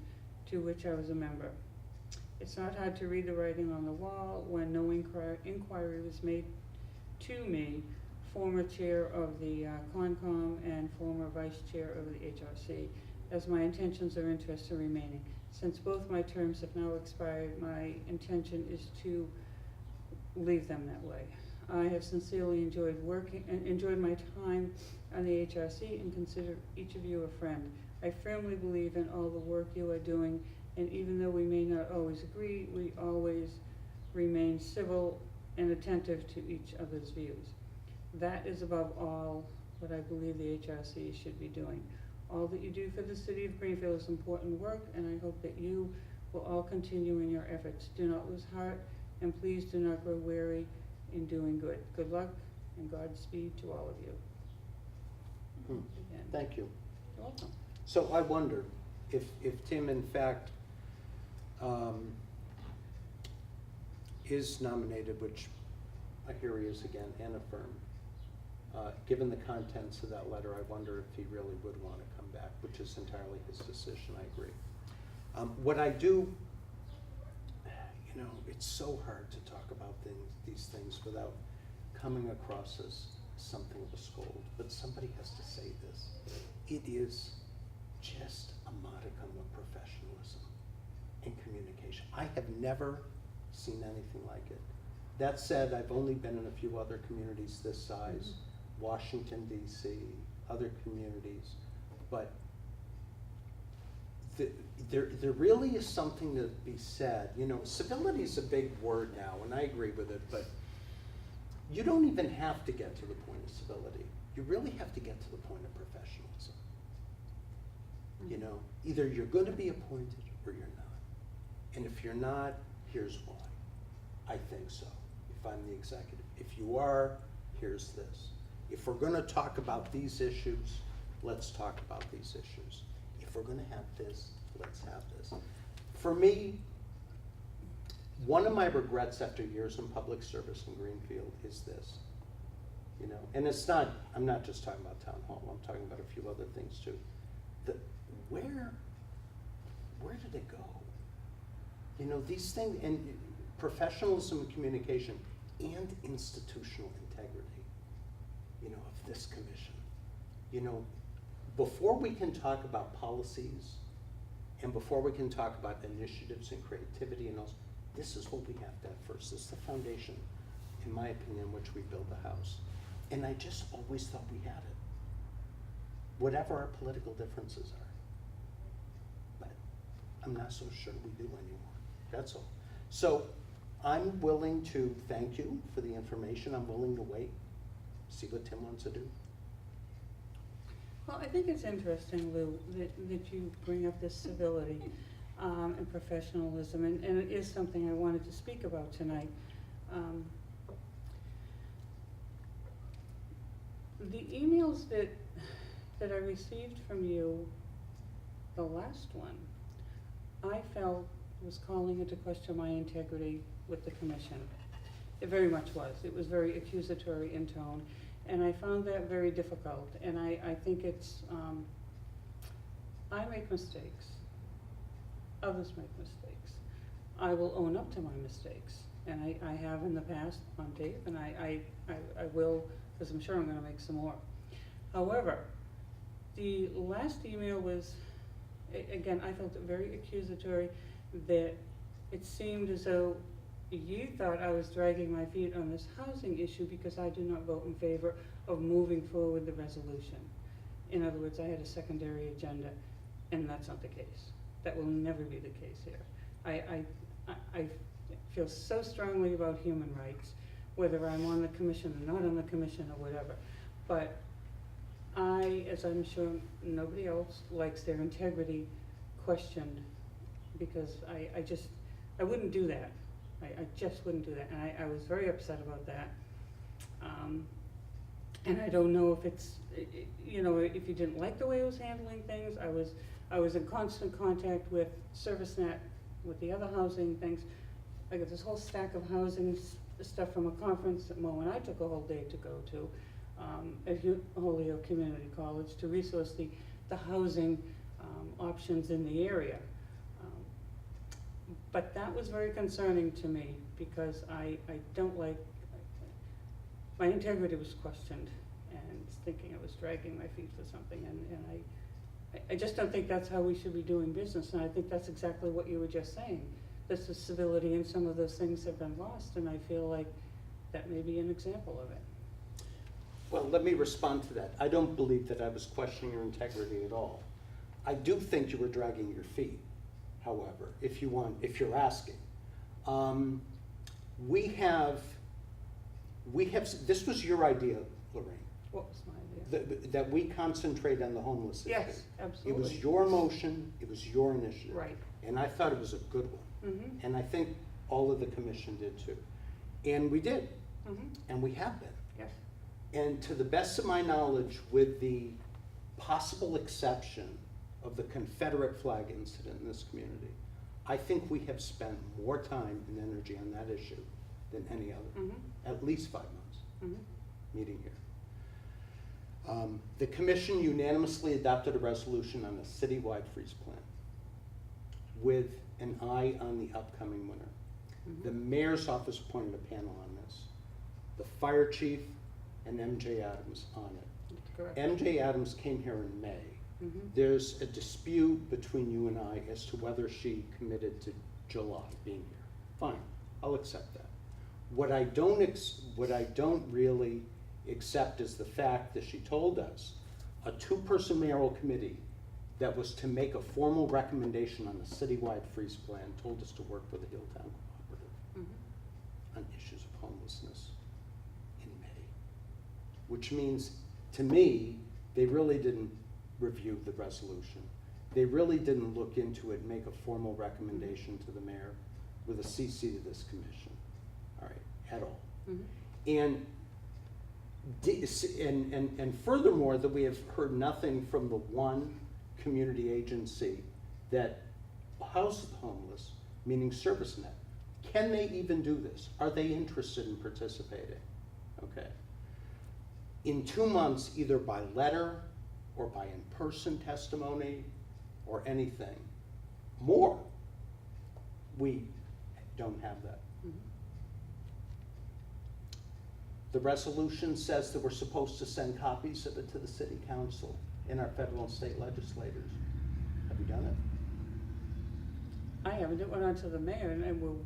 to which I was a member. It's not hard to read the writing on the wall when no inquiry was made to me, former chair of the Concom and former vice chair of the HRC, as my intentions or interests are remaining. Since both my terms have now expired, my intention is to leave them that way. I have sincerely enjoyed my time on the HRC and consider each of you a friend. I firmly believe in all the work you are doing, and even though we may not always agree, we always remain civil and attentive to each other's views. That is above all what I believe the HRC should be doing. All that you do for the city of Greenfield is important work, and I hope that you will all continue in your efforts. Do not lose heart, and please do not grow weary in doing good. Good luck and Godspeed to all of you. Again.
Thank you.
You're welcome.
So I wonder if Tim in fact is nominated, which I hear he is again, and affirmed. Given the contents of that letter, I wonder if he really would want to come back, which is entirely his decision, I agree. What I do, you know, it's so hard to talk about these things without coming across as something of a scold, but somebody has to say this. It is just a modicum of professionalism and communication. I have never seen anything like it. That said, I've only been in a few other communities this size, Washington, D.C., other communities, but there really is something to be said. You know, civility is a big word now, and I agree with it, but you don't even have to get to the point of civility. You really have to get to the point of professionalism. You know, either you're going to be appointed or you're not. And if you're not, here's why. I think so, if I'm the executive. If you are, here's this. If we're going to talk about these issues, let's talk about these issues. If we're going to have this, let's have this. For me, one of my regrets after years in public service in Greenfield is this. You know, and it's not, I'm not just talking about town hall, I'm talking about a few other things too. Where did it go? You know, these things, and professionalism and communication and institutional integrity, you know, of this commission. You know, before we can talk about policies and before we can talk about initiatives and creativity and all, this is what we have to have first. This is the foundation, in my opinion, which we build the house. And I just always thought we had it, whatever our political differences are. But I'm not so sure we do anymore, that's all. So I'm willing to thank you for the information. I'm willing to wait see what Tim wants to do.
Well, I think it's interesting, Lou, that you bring up this civility and professionalism, and it is something I wanted to speak about tonight. The emails that I received from you, the last one, I felt was calling into question my integrity with the commission. It very much was. It was very accusatory in tone, and I found that very difficult. And I think it's, I make mistakes. Others make mistakes. I will own up to my mistakes, and I have in the past on tape, and I will, because I'm sure I'm gonna make some more. However, the last email was, again, I felt it very accusatory, that it seemed as though you thought I was dragging my feet on this housing issue because I do not vote in favor of moving forward the resolution. In other words, I had a secondary agenda, and that's not the case. That will never be the case here. I feel so strongly about human rights, whether I'm on the commission or not on the commission or whatever. But I, as I'm sure nobody else, likes their integrity questioned, because I wouldn't do that. I just wouldn't do that, and I was very upset about that. And I don't know if it's, you know, if you didn't like the way I was handling things. I was in constant contact with ServiceNet, with the other housing things. I got this whole stack of housing stuff from a conference that Mo and I took a whole day to go to at Holyoke Community College to resource the housing options in the area. But that was very concerning to me, because I don't like, my integrity was questioned, and thinking I was dragging my feet for something, and I just don't think that's how we should be doing business, and I think that's exactly what you were just saying. This is civility, and some of those things have been lost, and I feel like that may be an example of it.
Well, let me respond to that. I don't believe that I was questioning your integrity at all. I do think you were dragging your feet, however, if you're asking. We have, this was your idea, Lorraine.
What was my idea?
That we concentrate on the homeless issue.
Yes, absolutely.
It was your motion, it was your initiative.
Right.
And I thought it was a good one.
Mm-hmm.
And I think all of the commission did too. And we did.
Mm-hmm.
And we have been.
Yes.
And to the best of my knowledge, with the possible exception of the Confederate flag incident in this community, I think we have spent more time and energy on that issue than any other.
Mm-hmm.
At least 5 months
Mm-hmm.
meeting here. The commission unanimously adopted a resolution on a citywide freeze plan with an eye on the upcoming winter.
Mm-hmm.
The mayor's office appointed a panel on this. The fire chief and MJ Adams on it.
That's correct.
MJ Adams came here in May.
Mm-hmm.
There's a dispute between you and I as to whether she committed to July being here. Fine, I'll accept that. What I don't really accept is the fact that she told us a two-person mayoral committee that was to make a formal recommendation on a citywide freeze plan told us to work with the Hilltown Cooperative on issues of homelessness in May. Which means, to me, they really didn't review the resolution. They really didn't look into it and make a formal recommendation to the mayor with a CC to this commission, all right, at all.
Mm-hmm.
And furthermore, that we have heard nothing from the one community agency that houses the homeless, meaning ServiceNet. Can they even do this? Are they interested in participating? Okay. In 2 months, either by letter or by in-person testimony or anything more, we don't have that.
Mm-hmm.
The resolution says that we're supposed to send copies of it to the city council and our federal and state legislators. Have you done it?
I haven't. It went on to the mayor, and we'll.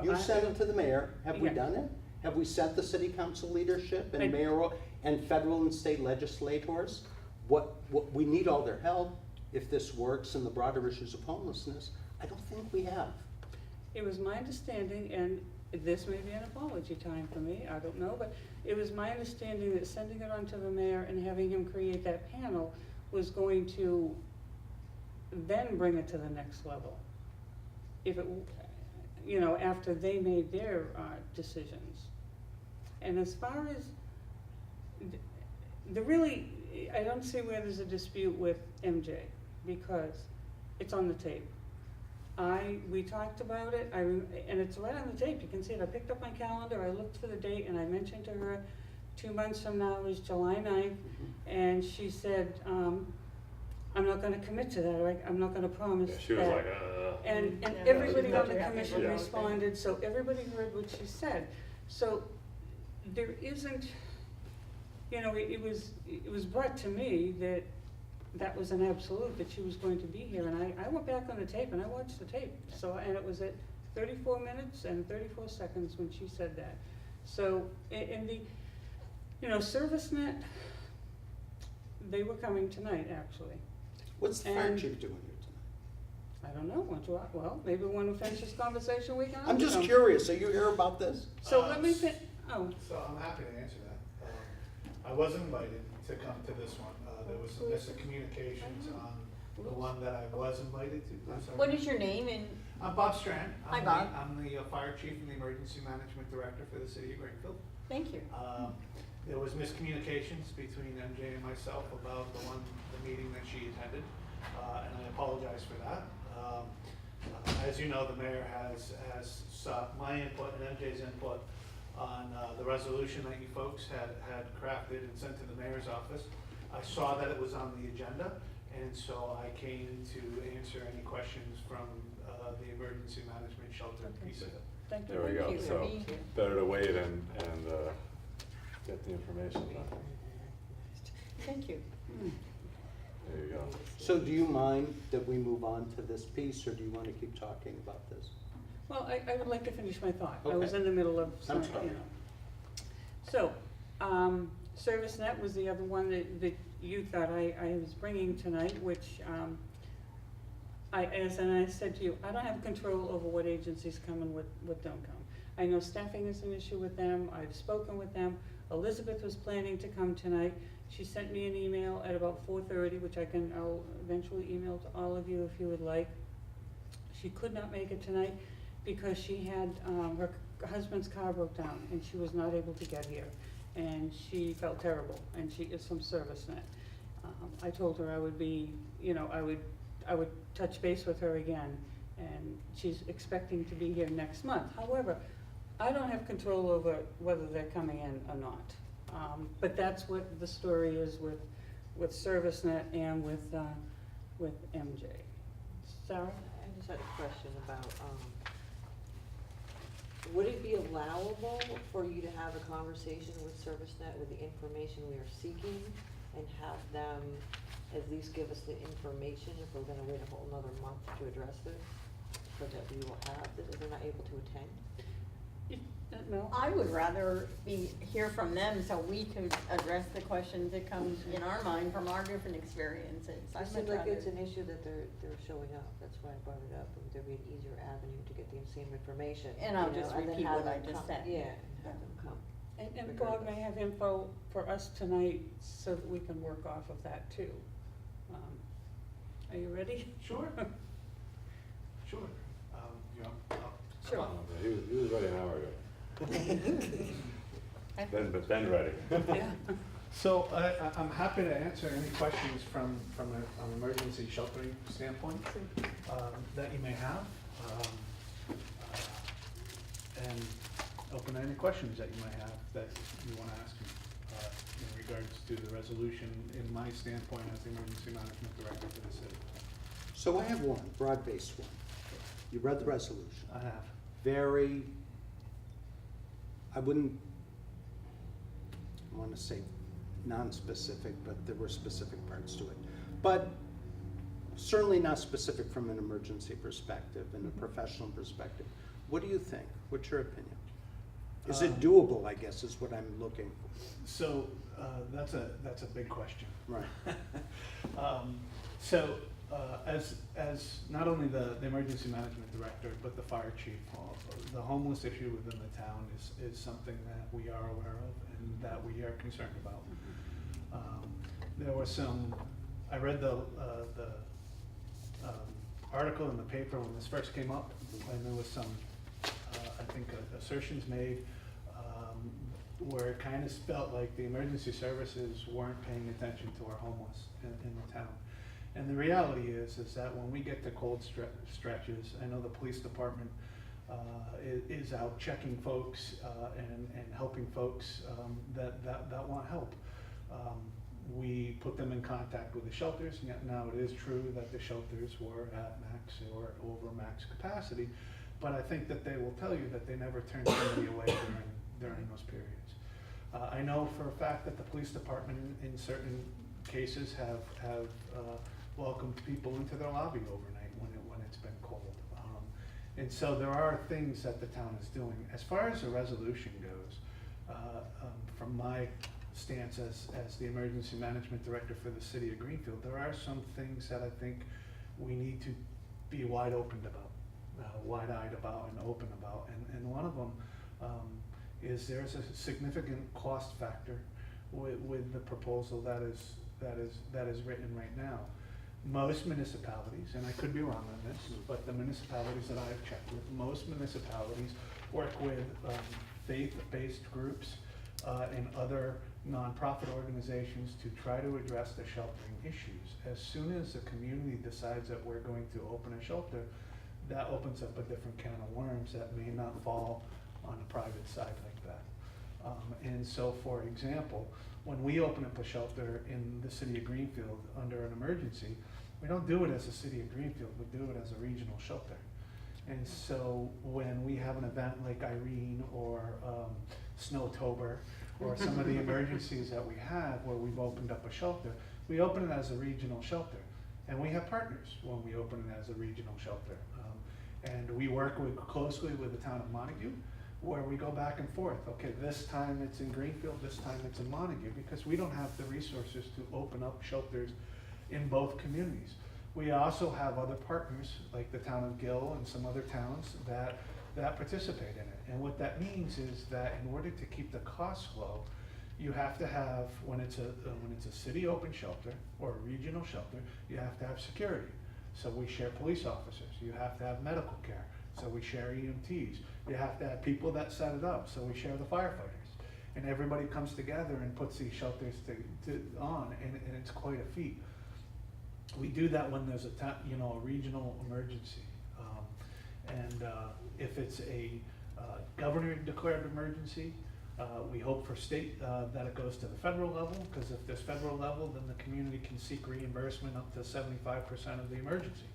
You sent it to the mayor. Have we
Yes.
done it? Have we sent the city council leadership and
I-
mayoral and federal and state legislators? What we need all their help if this works in the broader issues of homelessness. I don't think we have.
It was my understanding, and this may be an apology time for me, I don't know, but it was my understanding that sending it on to the mayor and having him create that panel was going to then bring it to the next level. If it, you know, after they made their decisions. And as far as, I don't see where there's a dispute with MJ, because it's on the tape. We talked about it, and it's right on the tape, you can see it, I picked up my calendar, I looked for the date, and I mentioned to her 2 months from now is July 9th, and she said, I'm not gonna commit to that, or I'm not gonna promise that.
Yeah, she was like,
And
Yeah,
everybody
yeah,
on the
yeah,
commission
yeah.
responded, so everybody heard what she said. So there isn't, you know, it was brought to me that that was an absolute, that she was going to be here, and I went back on the tape and I watched the tape. So, and it was at 34 minutes and 34 seconds when she said that. So, in the, you know, ServiceNet, they were coming tonight, actually.
What's the fire
And-
chief doing here tonight?
I don't know, well, maybe when we finish this conversation, we can.
I'm just
ask them.
curious, are you here about this?
So let me oh,
So I'm happy to answer that. I was invited to come to this one. There was some miscommunications on the one that I was invited to. I'm sorry.
What is your name and?
I'm Bob Strand.
Hi, Bob.
I'm the fire chief and the emergency management director for the city of Greenfield.
Thank you.
There was miscommunications between MJ and myself about the meeting that she attended, and I apologize for that. As you know, the mayor has sought my input and MJ's input on the resolution that you folks had crafted and sent to the mayor's office. I saw that it was on the agenda, and so I came to answer any questions from the emergency management shelter piece of it.
thank you.
There we go,
Thank you for
so
being here.
better to wait and get the information done.
Thank you.
There you go.
So do you mind that we move on to this piece, or do you want to keep talking about this?
Well, I would like to finish my thought. I was
Okay.
in the middle of
I'm
some,
sorry.
you know. So, ServiceNet was the other one that you thought I was bringing tonight, which, as I said to you, I don't have control over what agencies come and what don't come. I know staffing is an issue with them, I've spoken with them. Elizabeth was planning to come tonight. She sent me an email at about 4:30, which I'll eventually email to all of you if you would like. She could not make it tonight because she had, her husband's car broke down and she was not able to get here. And she felt terrible, and she is from ServiceNet. I told her I would be, you know, I would touch base with her again, and she's expecting to be here next month. However, I don't have control over whether they're coming in or not. But that's what the story is with ServiceNet and with MJ. Sarah?
I just had a question about, would it be allowable for you to have a conversation with ServiceNet with the information we are seeking and have them at least give us the information if we're gonna wait a whole another month to address this? So that we will have this, if they're not able to attend?
No?
I would rather hear from them so we could address the questions that come in our mind from our different experiences.
It seems like it's an issue that they're showing up, that's why I brought it up, and there'd be an easier avenue to get the same information.
And I'll
you know,
just
and then
repeat
have
what I
them
just
come.
said.
Yeah, and have them come.
And Bob may have info for us tonight so that we can work off of that too. Are you ready?
Sure. Sure. You know,
Sure.
Okay, he was ready an hour ago. Then ready.
Yeah.
So I'm happy to answer any questions from an emergency sheltering standpoint that you may have, and open any questions that you might have that you want to ask me in regards to the resolution in my standpoint as the emergency management director for the city.
So I have one, broad-based one. You read the resolution.
I have.
Very, I wouldn't want to say non-specific, but there were specific parts to it. But certainly not specific from an emergency perspective and a professional perspective. What do you think? What's your opinion? Is it doable, I guess, is what I'm looking for.
So that's a big question.
Right.
as not only the emergency management director, but the fire chief, the homeless issue within the town is something that we are aware of and that we are concerned about. There was some, I read the article in the paper when this first came up, and there was some, I think, assertions made where it kind of felt like the emergency services weren't paying attention to our homeless in the town. And the reality is that when we get to cold stretches, I know the police department is out checking folks and helping folks that want help. We put them in contact with the shelters. Now it is true that the shelters were at max or over max capacity, but I think that they will tell you that they never turn somebody away during those periods. I know for a fact that the police department in certain cases have welcomed people into their lobby overnight when it's been cold. And so there are things that the town is doing. As far as the resolution goes, from my stance as the emergency management director for the city of Greenfield, there are some things that I think we need to be wide-eyed about and open about. And one of them is there's a significant cost factor with the proposal that is written right now. Most municipalities, and I could be wrong on this, but the municipalities that I've checked with, most municipalities work with faith-based groups and other nonprofit organizations to try to address the sheltering issues. As soon as the community decides that we're going to open a shelter, that opens up a different can of worms that may not fall on a private side like that. And so, for example, when we open up a shelter in the city of Greenfield under an emergency, we don't do it as a city of Greenfield, we do it as a regional shelter. And so when we have an event like Irene or Snowtober or some of the emergencies that we have where we've opened up a shelter, we open it as a regional shelter. And we have partners when we open it as a regional shelter. And we work closely with the town of Montague, where we go back and forth. Okay, this time it's in Greenfield, this time it's in Montague, because we don't have the resources to open up shelters in both communities. We also have other partners, like the town of Gill and some other towns that participate in it. And what that means is that in order to keep the costs low, you have to have, when it's a city open shelter or a regional shelter, you have to have security. So we share police officers. You have to have medical care. So we share EMTs. You have to have people that set it up. So we share the firefighters. And everybody comes together and puts these shelters on, and it's quite a feat. We do that when there's a regional emergency. If it's a governor declared emergency, we hope for state that it goes to the federal level, because if there's federal level, then the community can seek reimbursement up to 75% of the emergency.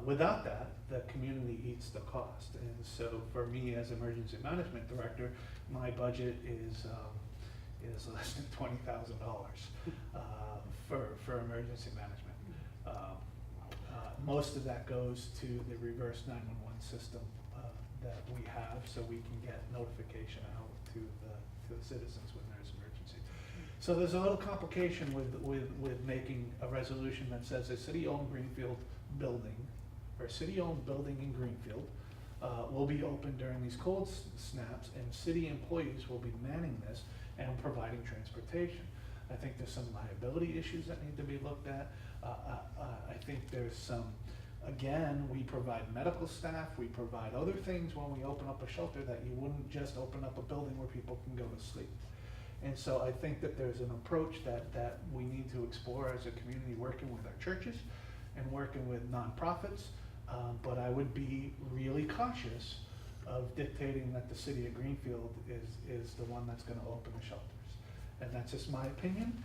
Without that, the community eats the cost. And so for me as emergency management director, my budget is less than $20,000 for emergency management. Most of that goes to the reverse 911 system that we have, so we can get notification out to the citizens when there's emergency. So there's a little complication with making a resolution that says a city-owned Greenfield building, or city-owned building in Greenfield, will be open during these cold snaps, and city employees will be manning this and providing transportation. I think there's some liability issues that need to be looked at. I think there's some, again, we provide medical staff, we provide other things when we open up a shelter that you wouldn't just open up a building where people can go to sleep. And so I think that there's an approach that we need to explore as a community, working with our churches and working with nonprofits. But I would be really cautious of dictating that the city of Greenfield is the one that's going to open the shelters. And that's just my opinion.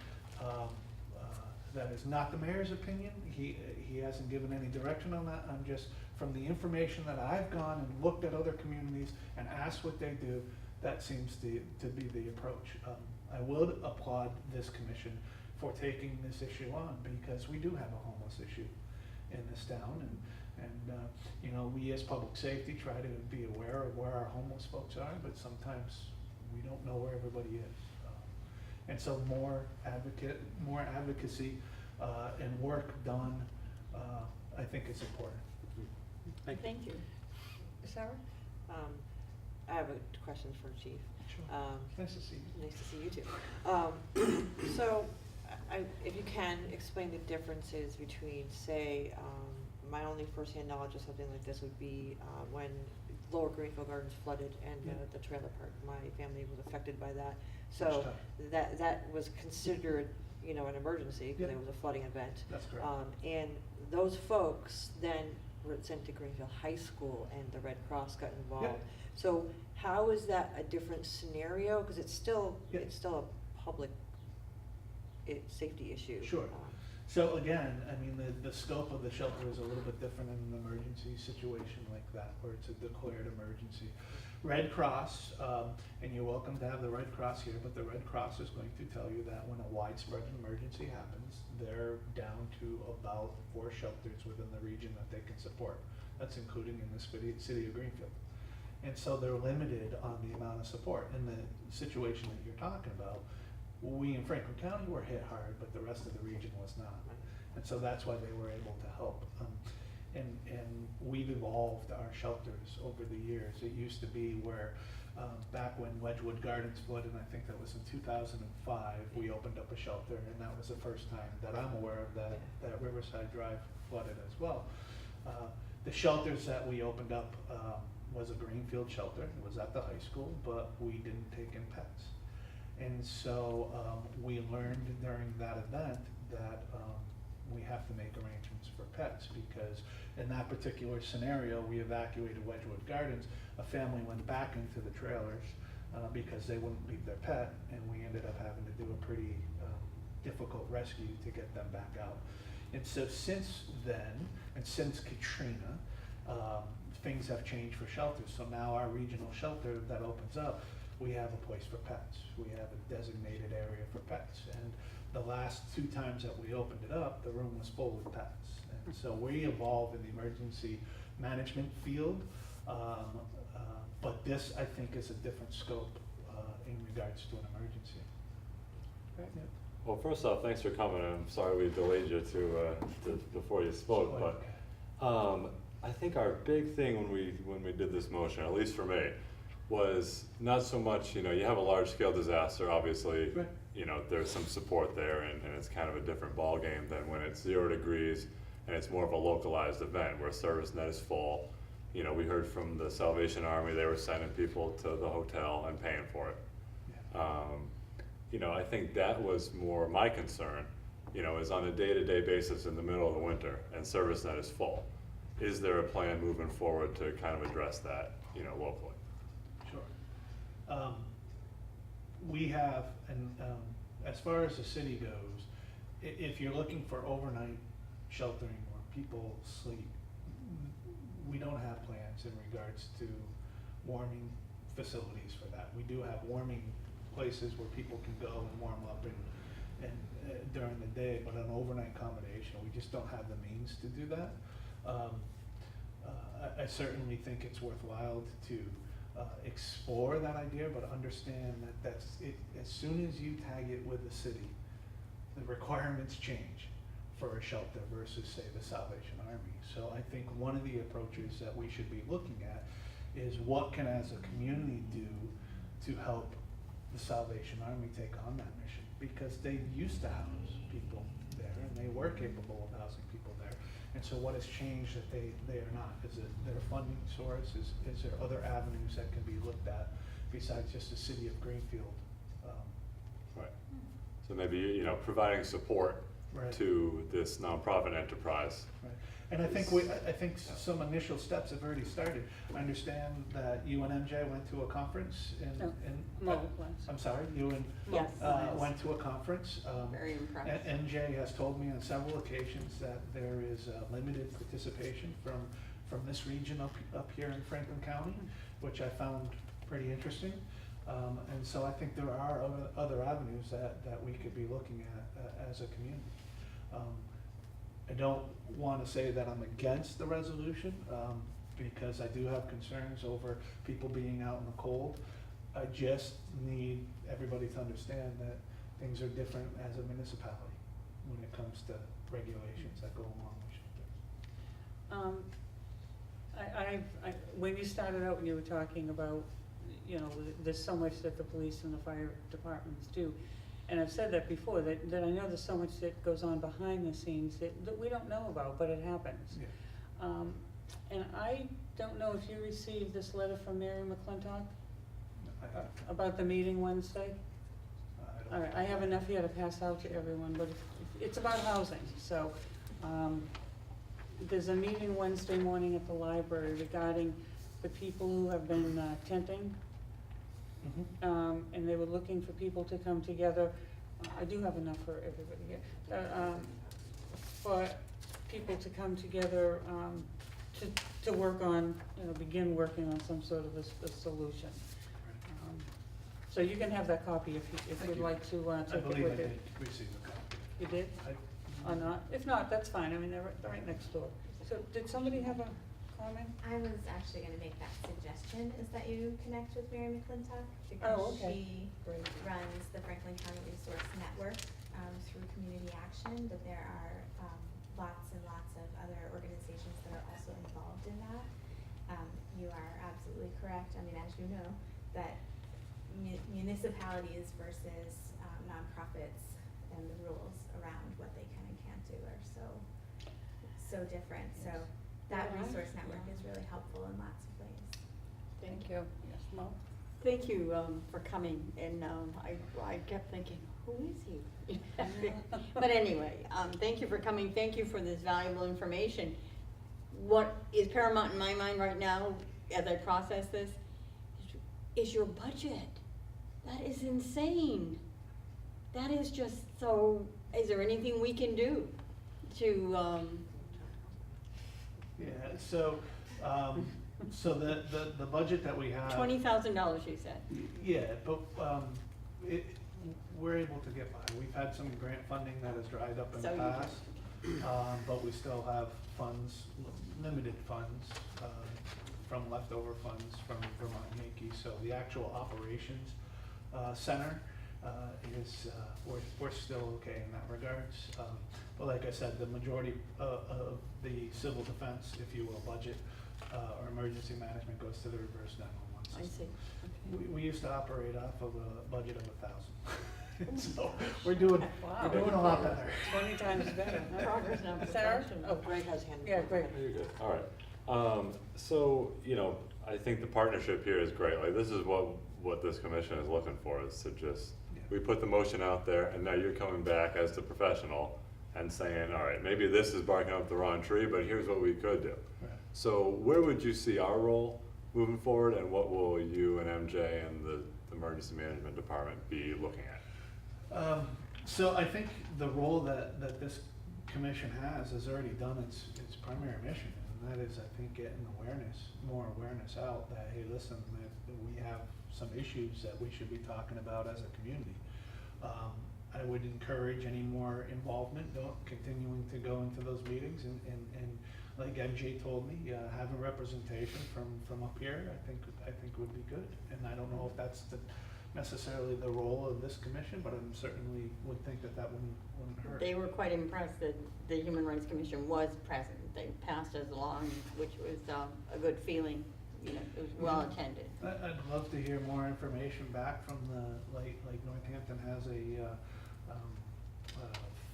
That is not the mayor's opinion. He hasn't given any direction on that. I'm just, from the information that I've gone and looked at other communities and asked what they do, that seems to be the approach. I would applaud this commission for taking this issue on, because we do have a homeless issue in this town, and we as public safety try to be aware of where our homeless folks are, but sometimes we don't know where everybody is. And so more advocacy and work done I think it's important.
Thank you.
Sarah? I have a question for Chief.
Sure. Nice to see you.
Nice to see you too. So, if you can, explain the differences between, say, my only firsthand knowledge of something like this would be when Lower Greenfield Gardens flooded and the trailer park. My family was affected by that. So that was considered, you know, an emergency because it was a flooding event.
That's correct.
And those folks then were sent to Greenfield High School and the Red Cross got involved. So how is that a different scenario? Because it's still a public safety issue.
Sure. So again, I mean, the scope of the shelter is a little bit different in an emergency situation like that, where it's a declared emergency. Red Cross, and you're welcome to have the Red Cross here, but the Red Cross is going to tell you that when a widespread emergency happens, they're down to about 4 shelters within the region that they can support. That's including in the city of Greenfield. And so they're limited on the amount of support. In the situation that you're talking about, we in Franklin County were hit hard, but the rest of the region was not. And so that's why they were able to help. And we've evolved our shelters over the years. It used to be where back when Wedgwood Gardens flooded, I think that was in 2005, we opened up a shelter, and that was the first time that I'm aware of that Riverside Drive flooded as well. The shelters that we opened up was a Greenfield shelter. It was at the high school, but we didn't take in pets. And so we learned during that event that we have to make arrangements for pets, because in that particular scenario, we evacuated Wedgwood Gardens. A family went back into the trailers because they wouldn't leave their pet, and we ended up having to do a pretty difficult rescue to get them back out. And so since then, and since Katrina, things have changed for shelters. So now our regional shelter that opens up, we have a place for pets. We have a designated area for pets. And the last 2 times that we opened it up, the room was full with pets. And so we evolved in the emergency management field, but this, I think, is a different scope in regards to an emergency.
Right.
Yeah.
Well, first off, thanks for coming. I'm sorry we delayed you to before you spoke, but I think our big thing when we did this motion, at least for me, was not so much, you know, you have a large scale disaster, obviously,
Right.
you know, there's some support there, and it's kind of a different ball game than when it's 0 degrees and it's more of a localized event where service net is full. You know, we heard from the Salvation Army, they were sending people to the hotel and paying for it.
Yeah.
You know, I think that was more my concern, you know, is on a day-to-day basis in the middle of the winter and service net is full. Is there a plan moving forward to kind of address that, you know, locally?
Sure. We have, and as far as the city goes, if you're looking for overnight sheltering where people sleep, we don't have plans in regards to warming facilities for that. We do have warming places where people can go and warm up and during the day, but an overnight accommodation, we just don't have the means to do that. I certainly think it's worthwhile to explore that idea, but understand that that's it. As soon as you tag it with the city, the requirements change for a shelter versus, say, the Salvation Army. So I think one of the approaches that we should be looking at is what can, as a community, do to help the Salvation Army take on that mission, because they used to house people there and they were capable of housing people there. And so what has changed that they are not? Is it their funding source? Is there other avenues that can be looked at besides just the city of Greenfield?
Right. So maybe, you know, providing support
Right.
to this nonprofit enterprise.
Right. And I think some initial steps have already started. I understand that you and MJ went to a conference I'm sorry, you and
Yes.
went to a conference.
Very impressed.
MJ has told me on several occasions that there is limited participation from this region up here in Franklin County, which I found pretty interesting. And so I think there are other avenues that we could be looking at as a community. I don't want to say that I'm against the resolution, because I do have concerns over people being out in the cold. I just need everybody to understand that things are different as a municipality when it comes to regulations that go along with shelters.
When you started out and you were talking about, you know, there's so much that the police and the fire departments do. And I've said that before, that I know there's so much that goes on behind the scenes that we don't know about, but it happens.
Yeah.
And I don't know if you received this letter from Mary McClintock about the meeting Wednesday? All right, I have enough here to pass out to everyone, but it's about housing, so, there's a meeting Wednesday morning at the library regarding the people who have been tenting. And they were looking for people to come together. I do have enough for everybody here. For people to come together, to work on, you know, begin working on some sort of a solution. So you can have that copy if you'd like to take it with you.
I believe I did receive a copy.
You did? Or not? If not, that's fine. I mean, they're right next door. So did somebody have a comment?
I was actually gonna make that suggestion, is that you connect with Mary McClintock,
Oh,
because
okay.
she
Great.
runs the Franklin County Resource Network, through Community Action, but there are, lots and lots of other organizations that are also involved in that. You are absolutely correct, I mean, as you know, that municipalities versus, nonprofits and the rules around what they can and can't do are so different, so that
Yeah,
resource network
yeah.
is really helpful in lots of ways.
Thank you. Yes, Mo?
Thank you, for coming, and, I kept thinking, who is he? But anyway, thank you for coming, thank you for this valuable information. What is paramount in my mind right now, as I process this, is your budget. That is insane. That is just so, is there anything we can do to,
Yeah, so, so the budget that we have.
$20,000 you said?
Yeah, but, we're able to get by. We've had some grant funding that has dried up in the
So you
past. But we still have funds, limited funds, from leftover funds from Vermont Yankee. So the actual operations, center, is, we're still okay in that regards. But like I said, the majority of the civil defense, if you will, budget, or emergency management goes to the reverse 911
I
system.
see.
We used to operate off of a budget of 1,000. So we're doing a lot better.
20 times better. Huh?
Progress, not
Sarah?
perfection.
Oh,
Greg has hand.
yeah, great.
You're good, all right. So, you know, I think the partnership here is great, like, this is what this commission is looking for, is to just, we put the motion out there, and now you're coming back as the professional and saying, all right, maybe this is barking up the wrong tree, but here's what we could do.
Right.
So where would you see our role moving forward, and what will you and MJ and the emergency management department be looking at?
So I think the role that this commission has already done its primary mission, and that is, I think, getting more awareness out that, hey, listen, that we have some issues that we should be talking about as a community. I would encourage any more involvement, continuing to go into those meetings, and like MJ told me, having representation from up here, I think would be good. And I don't know if that's necessarily the role of this commission, but I certainly would think that wouldn't hurt.
They were quite impressed that the Human Rights Commission was present. They passed us along, which was a good feeling. You know, it was well attended.
I'd love to hear more information back from like Northampton has a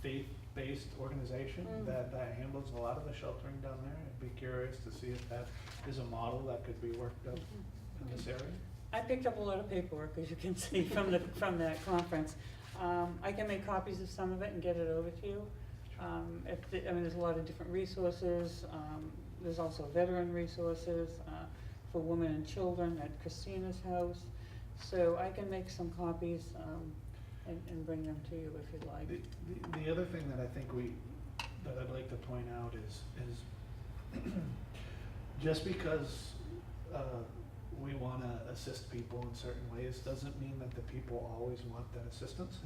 faith-based organization that handles a lot of the sheltering down there. I'd be curious to see if that is a model that could be worked up in this area.
I picked up a lot of paperwork, as you can see from that conference. I can make copies of some of it and get it over to you. I mean, there's a lot of different resources. There's also veteran resources for women and children at Christina's house. So I can make some copies and bring them to you if you'd like.
The other thing that I think that I'd like to point out is just because we want to assist people in certain ways doesn't mean that the people always want that assistance.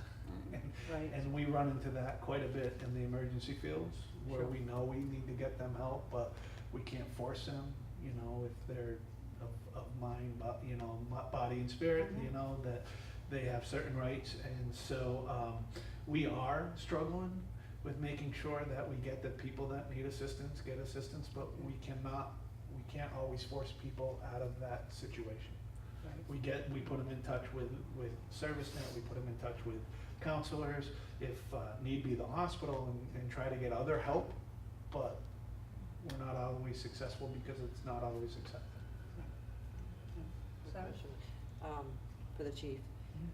Right.
And we run into that quite a bit in the emergency fields, where
Sure.
we know we need to get them help, but we can't force them, you know, if they're of mind, you know, body and spirit, you know, that they have certain rights. And so we are struggling with making sure that we get the people that need assistance, get assistance, but we can't always force people out of that situation. We put them in touch with ServiceNet, we put them in touch with counselors, if need be the hospital, and try to get other help, but we're not always successful because it's not always accepted.
Question, for the chief.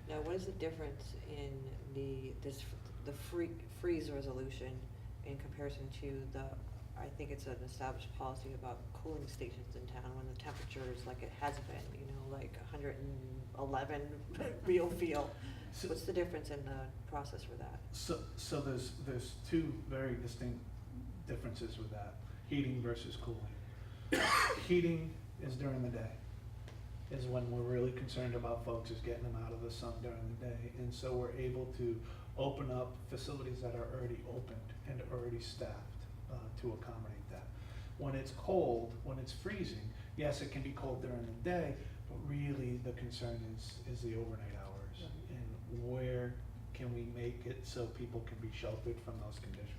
Now, what is the difference in the freeze resolution in comparison to I think it's an established policy about cooling stations in town when the temperature is like it has been, like 111 real feel.
So-
What's the difference in the process for that?
So there's two very distinct differences with that, heating versus cooling. Heating is during the day, is when we're really concerned about folks, is getting them out of the sun during the day. And so we're able to open up facilities that are already opened and already staffed to accommodate that. When it's cold, when it's freezing, yes, it can be cold during the day, but really the concern is the overnight hours. And where can we make it so people can be sheltered from those conditions?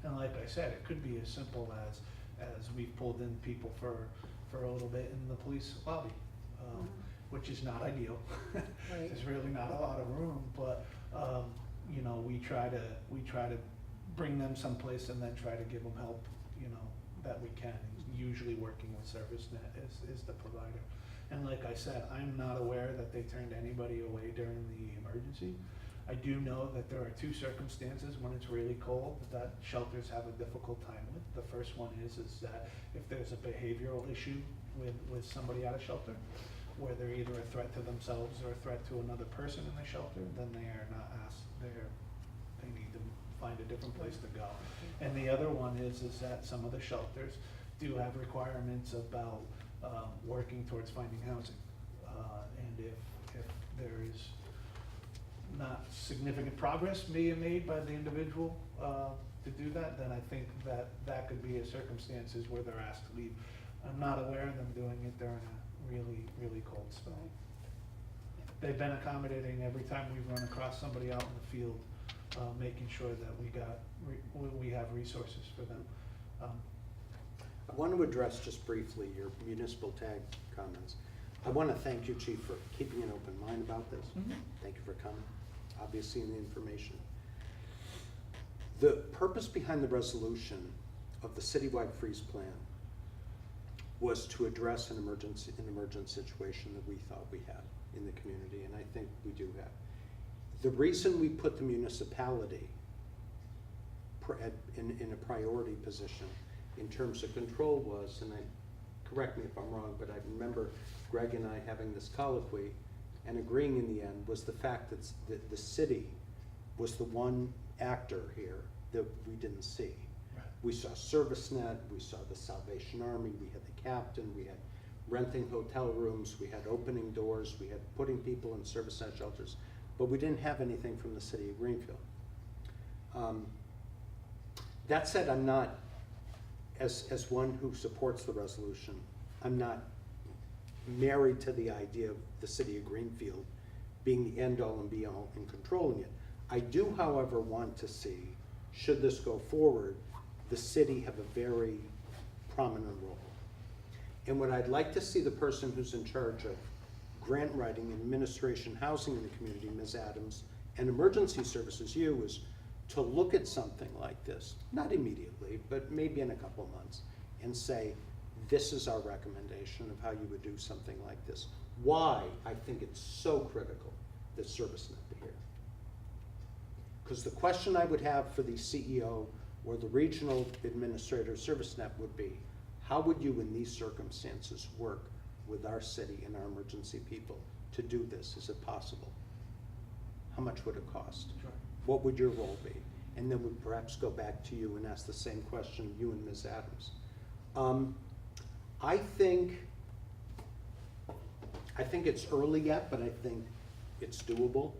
And like I said, it could be as simple as we've pulled in people for a little bit in the police lobby, which is not ideal.
Right.
There's really not a lot of room, but we try to bring them someplace and then try to give them help, that we can. Usually working with ServiceNet is the provider. And like I said, I'm not aware that they turned anybody away during the emergency. I do know that there are two circumstances when it's really cold that shelters have a difficult time with. The first one is that if there's a behavioral issue with somebody at a shelter, where they're either a threat to themselves or a threat to another person in the shelter, then they are not asked, they need to find a different place to go. And the other one is that some of the shelters do have requirements about working towards finding housing. And if there is not significant progress being made by the individual to do that, then I think that could be a circumstances where they're asked to leave. I'm not aware of them doing it during a really, really cold spell. They've been accommodating every time we've run across somebody out in the field, making sure that we have resources for them.
I want to address just briefly your municipal tag comments. I want to thank you, Chief, for keeping an open mind about this. Thank you for coming, obviously, in the information. The purpose behind the resolution of the citywide freeze plan was to address an emergent situation that we thought we had in the community, and I think we do have. The reason we put the municipality in a priority position in terms of control was, and correct me if I'm wrong, but I remember Greg and I having this colloquy and agreeing in the end, was the fact that the city was the one actor here that we didn't see.
Right.
We saw ServiceNet, we saw the Salvation Army, we had the captain, we had renting hotel rooms, we had opening doors, we had putting people in ServiceNet shelters, but we didn't have anything from the city of Greenfield. That said, I'm not, as one who supports the resolution, I'm not married to the idea of the city of Greenfield being the end all and be all in controlling it. I do, however, want to see, should this go forward, the city have a very prominent role. And what I'd like to see the person who's in charge of grant writing, administration, housing in the community, Ms. Adams, and emergency services, you, is to look at something like this, not immediately, but maybe in a couple of months, and say, this is our recommendation of how you would do something like this. Why I think it's so critical that ServiceNet be here. Because the question I would have for the CEO or the regional administrator of ServiceNet would be, how would you in these circumstances work with our city and our emergency people to do this? Is it possible? How much would it cost?
Sure.
What would your role be? And then we'd perhaps go back to you and ask the same question, you and Ms. Adams. I think it's early yet, but I think it's doable.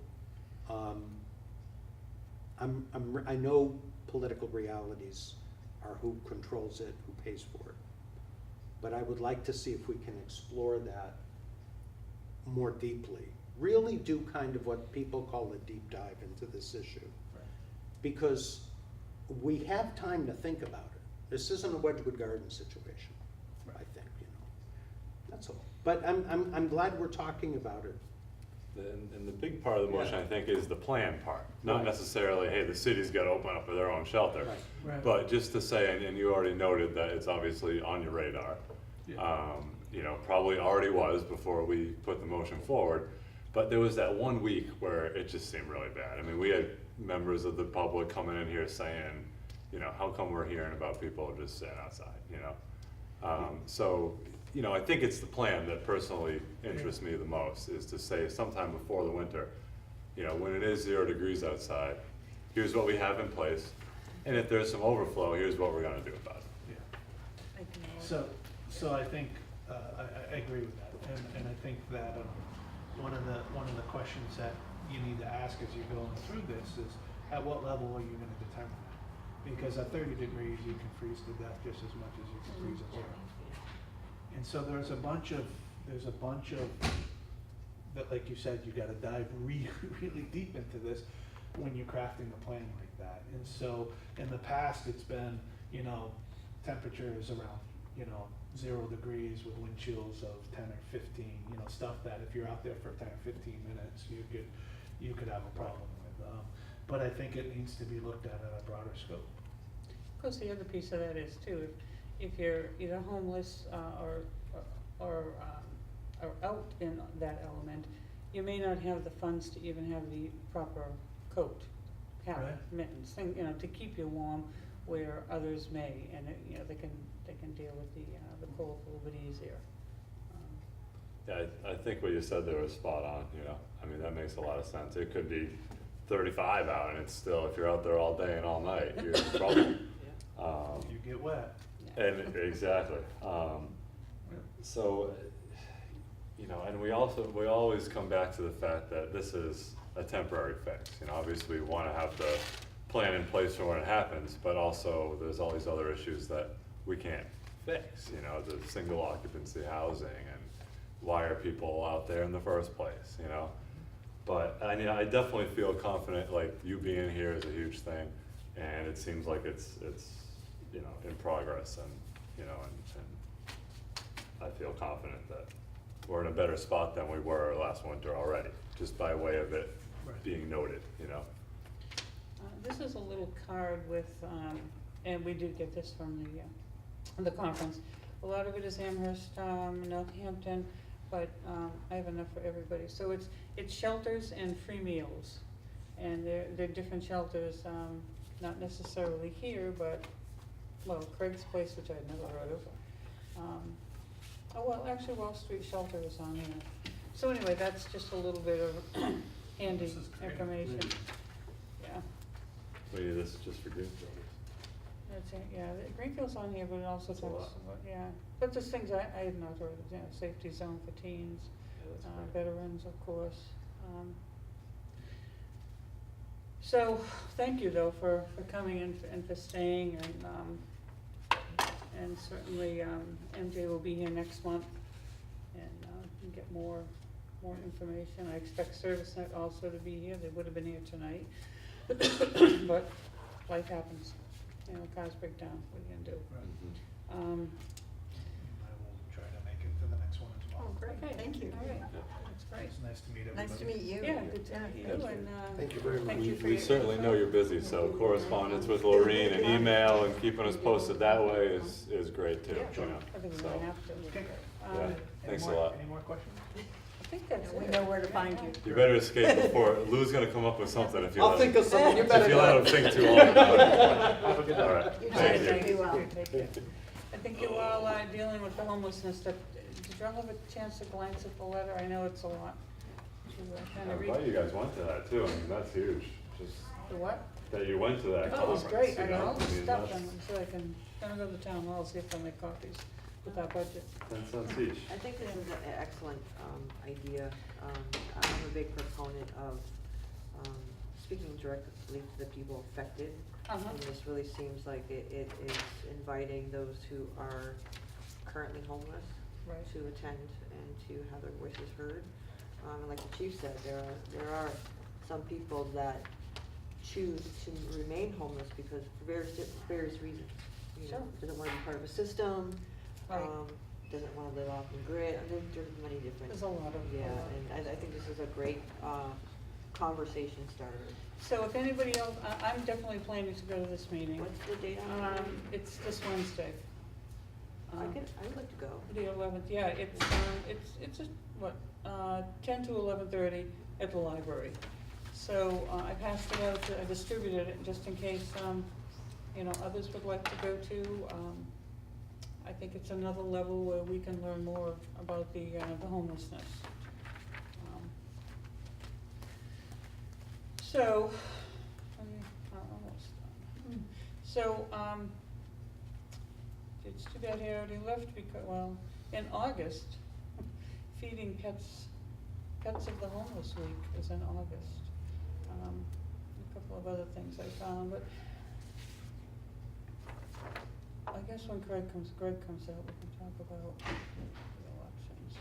I know political realities are who controls it, who pays for it. But I would like to see if we can explore that more deeply. Really do kind of what people call a deep dive into this issue.
Right.
Because we have time to think about it. This isn't a Wedgewood Garden situation, I think, you know. That's all. But I'm glad we're talking about it.
And the big part of the motion,
Yeah.
I think, is the plan part. Not
Right.
necessarily, hey, the city's gotta open up their own shelter.
Right.
Right.
But just to say, and you already noted that it's obviously on your radar. You know, probably already was before we put the motion forward. But there was that 1 week where it just seemed really bad. I mean, we had members of the public coming in here saying, you know, how come we're hearing about people just sitting outside, you know? So, you know, I think it's the plan that personally interests me the most, is to say sometime before the winter, you know, when it is 0 degrees outside, here's what we have in place. And if there's some overflow, here's what we're gonna do about it.
Yeah. So I think, I agree with that, and I think that one of the questions that you need to ask as you're going through this is, at what level are you gonna determine that? Because at 30 degrees, you can freeze to death just as much as you can freeze at 0. And so there's a bunch of, that, like you said, you gotta dive really, really deep into this when you're crafting a plan like that. And so, in the past, it's been, you know, temperatures around, you know, 0 degrees with wind chills of 10 or 15, you know, stuff that if you're out there for 10 or 15 minutes, you could have a problem with. But I think it needs to be looked at a broader scope.
Of course, the other piece of that is too, if you're either homeless or out in that element, you may not have the funds to even have the proper coat, hat,
Right.
mittens, thing, you know, to keep you warm, where others may, and you know, they can deal with the cold a little bit easier.
Yeah, I think what you said there was spot on, you know, I mean, that makes a lot of sense. It could be 35 out and it's still, if you're out there all day and all night, you're in trouble.
You get wet.
And, exactly. So, you know, and we always come back to the fact that this is a temporary fix. You know, obviously we wanna have the plan in place for when it happens, but also there's all these other issues that we can't fix, you know, the single occupancy housing and why are people out there in the first place, you know? But I mean, I definitely feel confident, like you being here is a huge thing, and it seems like it's you know, in progress, and you know, and I feel confident that we're in a better spot than we were last winter already, just by way of it
Right.
being noted, you know?
This is a little card with, and we did get this from the conference. A lot of it is Amherst, Northampton, but I have enough for everybody. So it's shelters and free meals, and they're different shelters, not necessarily here, but well, Craig's Place, which I'd never heard of. Oh well, actually, Wall Street Shelter is on here. So anyway, that's just a little bit of handy
This is great.
information. Yeah.
Maybe this is just for Greenfield.
That's it, yeah, Greenfield's on here, but it also
That's a
talks
lot.
about, yeah, but there's things I had not heard of, you know, safety zone for teens, veterans, of course. So, thank you though for coming and for staying, and certainly, MJ will be here next month, and, can get more information. I expect ServiceNet also to be here, they would have been here tonight, but life happens. You know, cars break down, what are you gonna do?
Right. I will try to make it to the next one as well.
Oh, great, thank you.
All right, that's great.
It's nice to meet everybody.
Nice to meet you.
Yeah, good to meet you, and,
Thank you very much.
thank you for
We
your
certainly know you're busy, so correspondence with Lorene and email and keeping us posted that way is great too,
Yeah,
you know,
I think we
so,
might have to.
Okay.
yeah,
Um,
thanks a
Any more-
lot.
Any more questions?
I think that's
We
it.
know where to find you.
You better escape before, Lou's gonna come up with something if you
I'll
let
think
him.
of something, you
If
better
you let him
go.
think too long about it.
Have a good
All
night.
right,
You
thank
too.
you.
Be well.
Take care. I think you're all dealing with the homelessness stuff. Did you all have a chance to glance at the letter? I know it's a lot to kind
I'm
of
glad
read.
you guys went to that too, I mean, that's huge, just
The what?
that you went to that
Oh, it was
conference,
great.
you
I got
know,
all the
I mean,
stuff,
that's
and I'm sure I can, gonna go to the town hall, see if they'll make copies with our budget.
10 cents each.
I think this is an excellent idea. I'm a big proponent of speaking directly to the people affected.
Uh-huh.
And this really seems like it is inviting those who are currently homeless
Right.
to attend and to have their voices heard. And like the chief said, there are some people that choose to remain homeless because for various reasons. You know,
Sure.
doesn't wanna be part of a system,
Right.
doesn't wanna live off the grid, and there's many different.
There's a lot of.
Yeah, and I think this is a great, conversation starter.
So if anybody else, I'm definitely planning to go to this meeting.
What's the date on it?
It's this Wednesday.
I would like to go.
The 11th, yeah, it's just, what, 10 to 11:30 at the library. So, I passed it out, I distributed it just in case, you know, others would like to go to. I think it's another level where we can learn more about the homelessness. So, almost done. So, it's too bad he already left because, well, in August, feeding Pets of the Homeless Week is in August. A couple of other things I found, but I guess when Greg comes out, we can talk about the elections.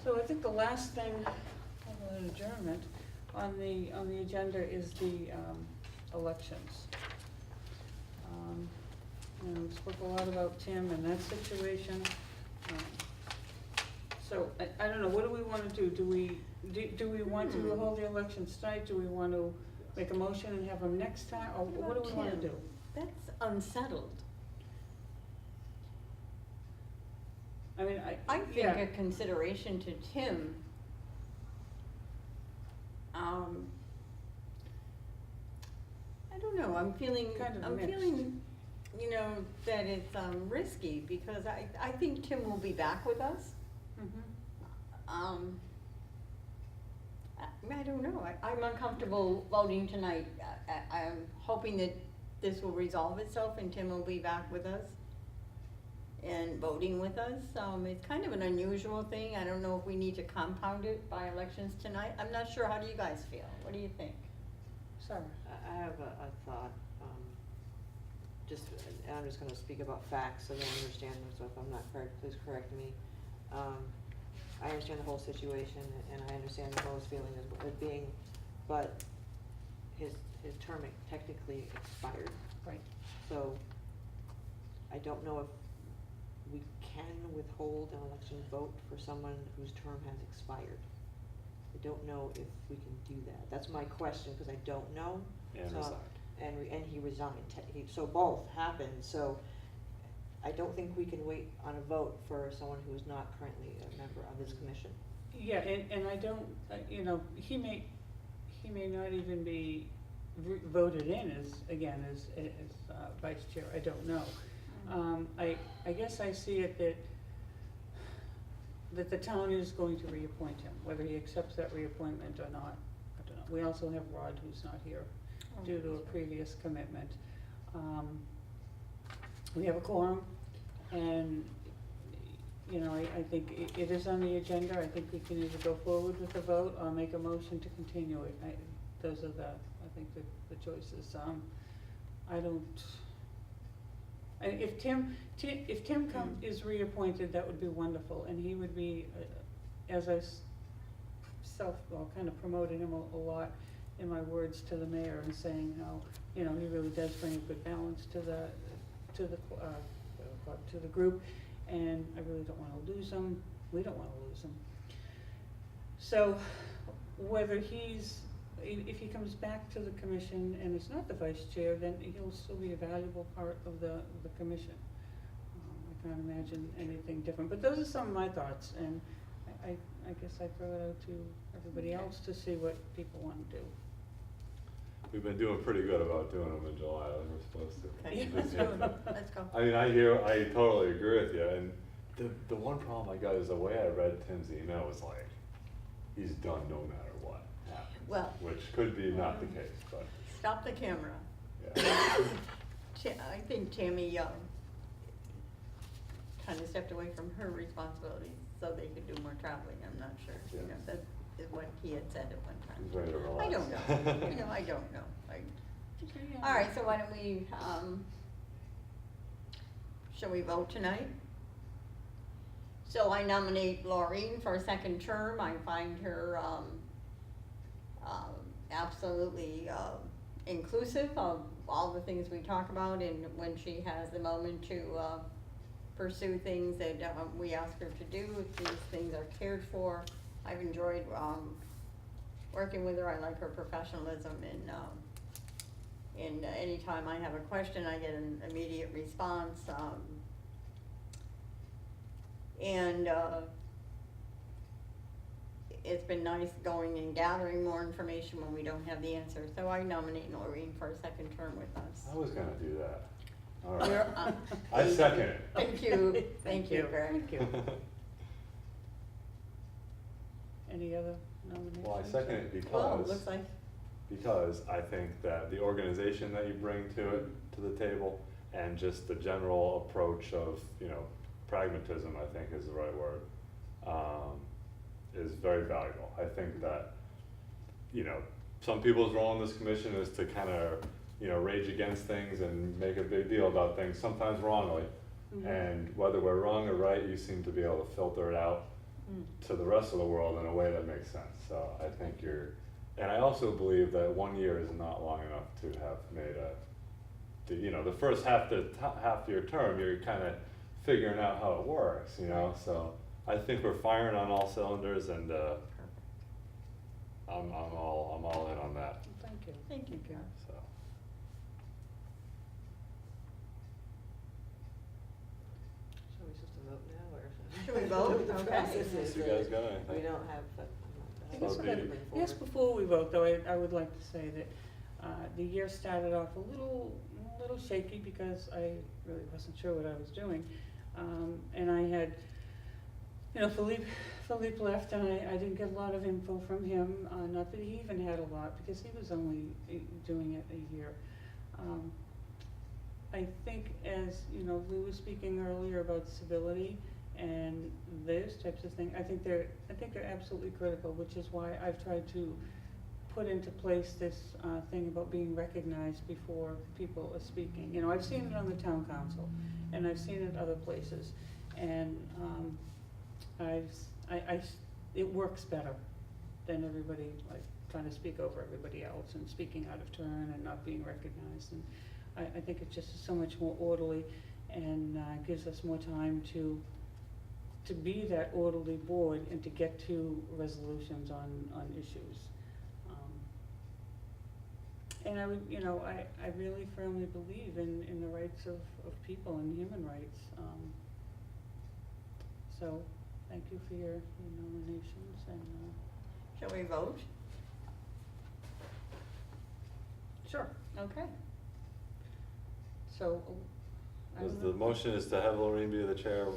So I think the last thing, other than adjournment, on the agenda is the elections. You know, we spoke a lot about Tim and that situation. So I don't know, what do we wanna do? Do we want to hold the elections tonight? Do we want to make a motion and have them next time? Or what do we wanna do?
That's unsettled.
I mean,
I think
yeah.
a consideration to Tim, I don't know, I'm feeling,
Kind of mixed.
you know, that it's risky because I think Tim will be back with us.
Mhm.
I don't know, I'm uncomfortable voting tonight. I'm hoping that this will resolve itself and Tim will be back with us and voting with us. It's kind of an unusual thing. I don't know if we need to compound it by elections tonight. I'm not sure. How do you guys feel? What do you think?
Sorry.
I have a thought, and I'm just gonna speak about facts so that I understand them, so if I'm not correct, please correct me. I understand the whole situation, and I understand the Lois feeling as being, but his term technically expired.
Right.
So, I don't know if we can withhold an election vote for someone whose term has expired. I don't know if we can do that. That's my question, because I don't know.
And
So-
resigned.
And he resigned, so both happened, so I don't think we can wait on a vote for someone who is not currently a member of this commission.
Yeah, and I don't, you know, he may not even be voted in as vice chair, I don't know. I guess I see it that the town is going to reappoint him, whether he accepts that reappointment or not, I don't know. We also have Rod, who's not here due to a previous commitment. We have a quorum, and, you know, I think it is on the agenda. I think we can either go forward with the vote or make a motion to continue it. Those are I think the choices. I don't, and if Tim is reappointed, that would be wonderful, and he would be, as I kind of promoted him a lot in my words to the mayor and saying how, you know, he really does bring a good balance to the group, and I really don't wanna lose him, we don't wanna lose him. So, whether if he comes back to the commission and is not the vice chair, then he'll still be a valuable part of the commission. I can't imagine anything different, but those are some of my thoughts, and I guess I throw it out to everybody else to see what people wanna do.
We've been doing pretty good about doing them in July, like we're supposed to.
Okay,
This
let's
year.
go. Let's go.
I mean, I totally agree with you, and the one problem I got is the way I read Tim's email was like, he's done no matter what happens.
Well-
Which could be not the case, but,
Stop the camera.
yeah.
I think Tammy kind of stepped away from her responsibilities so they could do more traveling, I'm not sure. You know,
Yes.
that is what he had said at one time.
He's ready to relax.
I don't know, you know, I don't know. All right, so why don't we, shall we vote tonight? So I nominate Laureen for a second term. I find her, absolutely, inclusive of all the things we talk about, and when she has the moment to, pursue things that, we ask her to do, if these things are cared for. I've enjoyed, working with her. I like her professionalism, and anytime I have a question, I get an immediate response, and it's been nice going and gathering more information when we don't have the answer. So I nominate Noreen for a second term with us.
I was gonna do that. All
You're,
right. I second it.
Thank you, thank you, Greg.
Thank you. Any other nominations?
Well, I second it
Well,
because,
looks like,
I think that the organization that you bring to it, to the table, and just the general approach of, you know, pragmatism, I think is the right word, is very valuable. I think that, you know, some people's role in this commission is to kind of, you know, rage against things and make a big deal about things, sometimes wrongly.
Mhm.
And whether we're wrong or right, you seem to be able to filter it out to the rest of the world in a way that makes sense. So I think and I also believe that 1 year is not long enough to have made you know, the first half of your term, you're kind of figuring out how it works, you know. So I think we're firing on all cylinders, and I'm all in on that.
Thank you.
Thank you.
So
Should we just vote now, or?
Should we vote?
The
Okay.
process is,
You guys got anything?
we don't have,
I
So
guess what
do
I-
you-
Yes, before we vote, though, I would like to say that the year started off a little shaky because I really wasn't sure what I was doing. And I had, you know, Philippe left, and I didn't get a lot of info from him, not that he even had a lot, because he was only doing it a year. I think, as, you know, Lou was speaking earlier about civility and those types of things, I think they're absolutely critical, which is why I've tried to put into place this thing about being recognized before people are speaking. You know, I've seen it on the town council, and I've seen it other places, and it works better than everybody like trying to speak over everybody else and speaking out of turn and not being recognized. And I think it's just so much more orderly, and gives us more time to be that orderly board and to get to resolutions on issues. And I would, you know, I really firmly believe in the rights of people and human rights. So, thank you for your nominations, and
Shall we vote?
sure.
Okay.
So, I
the
will-
motion is to have Lorraine be the chair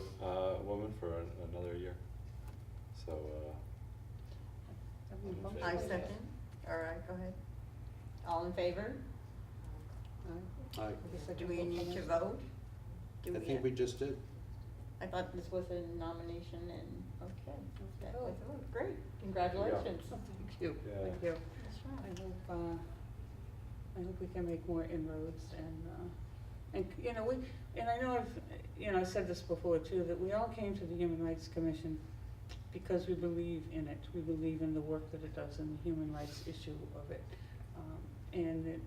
woman for another year. So
have we voted?
I second. All right, go ahead. All in favor?
I
Do we need to vote? Do
think we just did.
I thought this was a nomination, and, okay, that was a vote. Great, congratulations.
Thank you,
Yeah.
thank you.
That's right.
I hope we can make more inroads, and you know, I know I said this before too, that we all came to the Human Rights Commission because we believe in it. We believe in the work that it does and the human rights issue of it. And that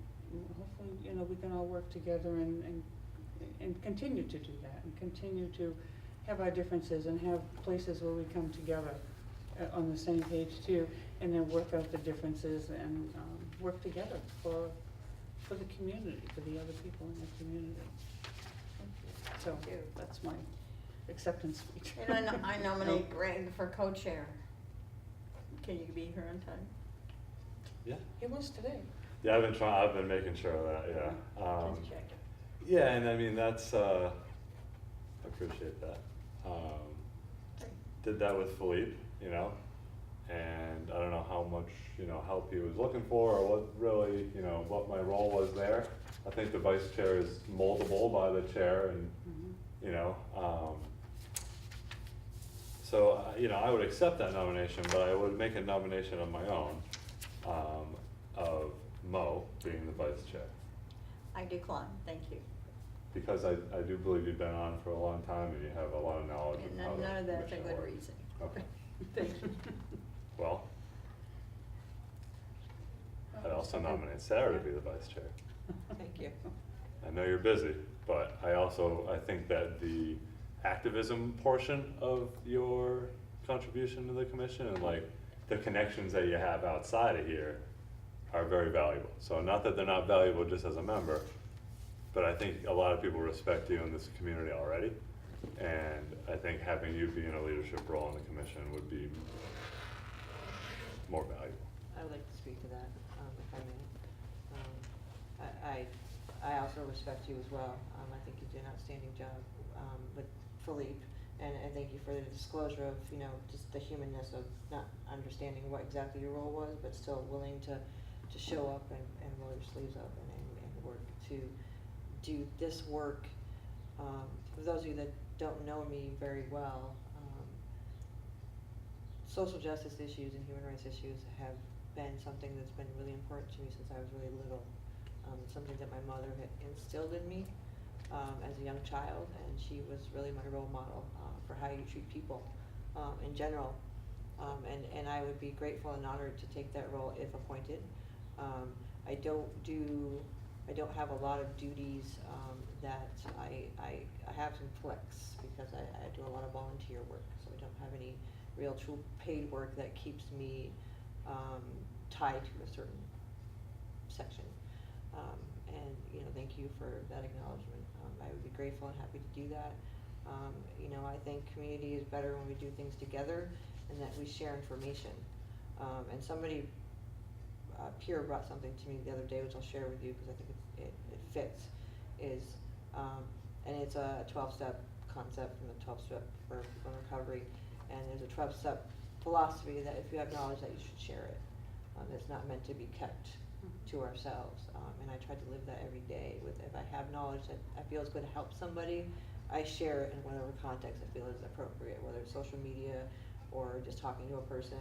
hopefully, you know, we can all work together and continue to do that, and continue to have our differences and have places where we come together on the same page too, and then work out the differences and work together for the community, for the other people in the community. So
Thank you.
that's my acceptance speech.
And I nominate Greg for co-chair. Can you be here on time?
yeah.
It was today.
Yeah, I've been making sure of that, yeah.
Just check.
Yeah, and I mean, that's, I appreciate that. Did that with Philippe, you know, and I don't know how much, you know, help he was looking for, or what really, you know, what my role was there. I think the vice chair is moldable by the chair, and, you know, so, you know, I would accept that nomination, but I would make a nomination of my own, of Mo being the vice chair.
I decline, thank you.
because I do believe you've been on for a long time and you have a lot of knowledge of how
And
the
none of that's a
commission
good
works.
reason.
Okay,
Thank you.
well, I'd also nominate Sarah to be the vice chair.
Thank you.
I know you're busy, but I think that the activism portion of your contribution to the commission and like the connections that you have outside of here are very valuable. So not that they're not valuable just as a member, but I think a lot of people respect you in this community already. And I think having you be in a leadership role in the commission would be more valuable.
I would like to speak to that, if I may. I also respect you as well. I think you did an outstanding job with Philippe, and thank you for the disclosure of, you know, just the humanness of not understanding what exactly your role was, but still willing to show up and roll your sleeves up and work to do this work. For those of you that don't know me very well, social justice issues and human rights issues have been something that's been really important to me since I was really little. Something that my mother had instilled in me as a young child, and she was really my role model for how you treat people in general. And I would be grateful and honored to take that role if appointed. I don't have a lot of duties that I have some flex because I do a lot of volunteer work, so I don't have any real true paid work that keeps me tied to a certain section. And you know, thank you for that acknowledgement. I would be grateful and happy to do that. You know, I think community is better when we do things together and that we share information. And somebody, Pierre brought something to me the other day, which I'll share with you because I think it fits, and it's a 12-step concept from the 12-step for people in recovery. And there's a 12-step philosophy that if you have knowledge that you should share it. It's not meant to be kept to ourselves. And I try to live that every day with, if I have knowledge that I feel is going to help somebody, I share it in whatever context I feel is appropriate, whether it's social media or just talking to a person,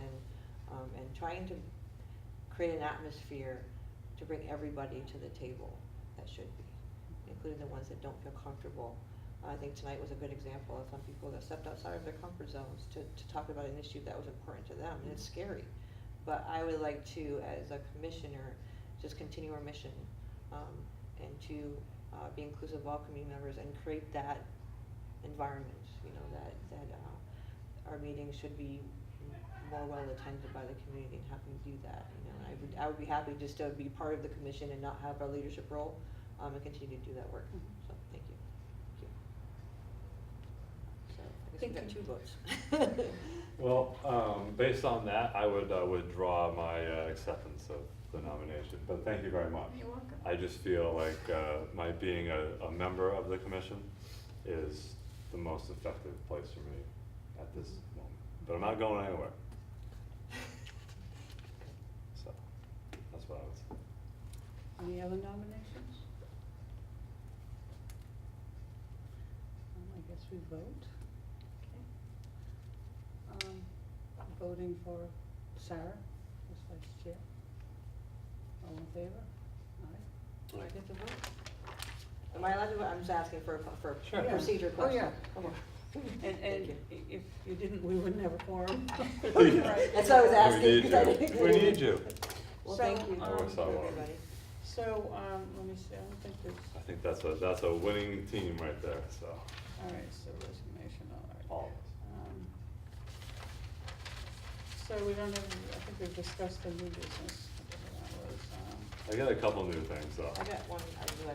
and trying to create an atmosphere to bring everybody to the table that should be, including the ones that don't feel comfortable. I think tonight was a good example of some people that stepped outside of their comfort zones to talk about an issue that was important to them, and it's scary. But I would like to, as a commissioner, just continue our mission, and to be inclusive of all community members and create that environment, you know, that our meetings should be more well attended by the community, and how can we do that? You know, I would be happy just to be part of the commission and not have a leadership role, and continue to do that work. So thank you. So I guess we got 2 votes.
Well, based on that, I would withdraw my acceptance of the nomination, but thank you very much.
You're welcome.
I just feel like my being a member of the commission is the most effective place for me at this moment, but I'm not going anywhere. So, that's what I would say.
Any other nominations? I guess we vote. Okay. Voting for Sarah as vice chair. All in favor? Aye. Do I get to vote?
Am I allowed to vote? I'm just asking for a
Sure.
procedure
Oh,
question.
yeah.
Okay.
And
Thank you.
if you didn't, we wouldn't have a quorum.
That's what I was asking.
We need
'cause I
you.
didn't-
We need you.
Well,
So,
thank you,
I always thought one.
everybody.
So, let me see, I don't think there's,
I think that's a winning team right there, so,
all right, so resignation, all right.
all of us.
So we don't have, I think we've discussed the new business, whatever that was,
I got a couple new things though.
I got one,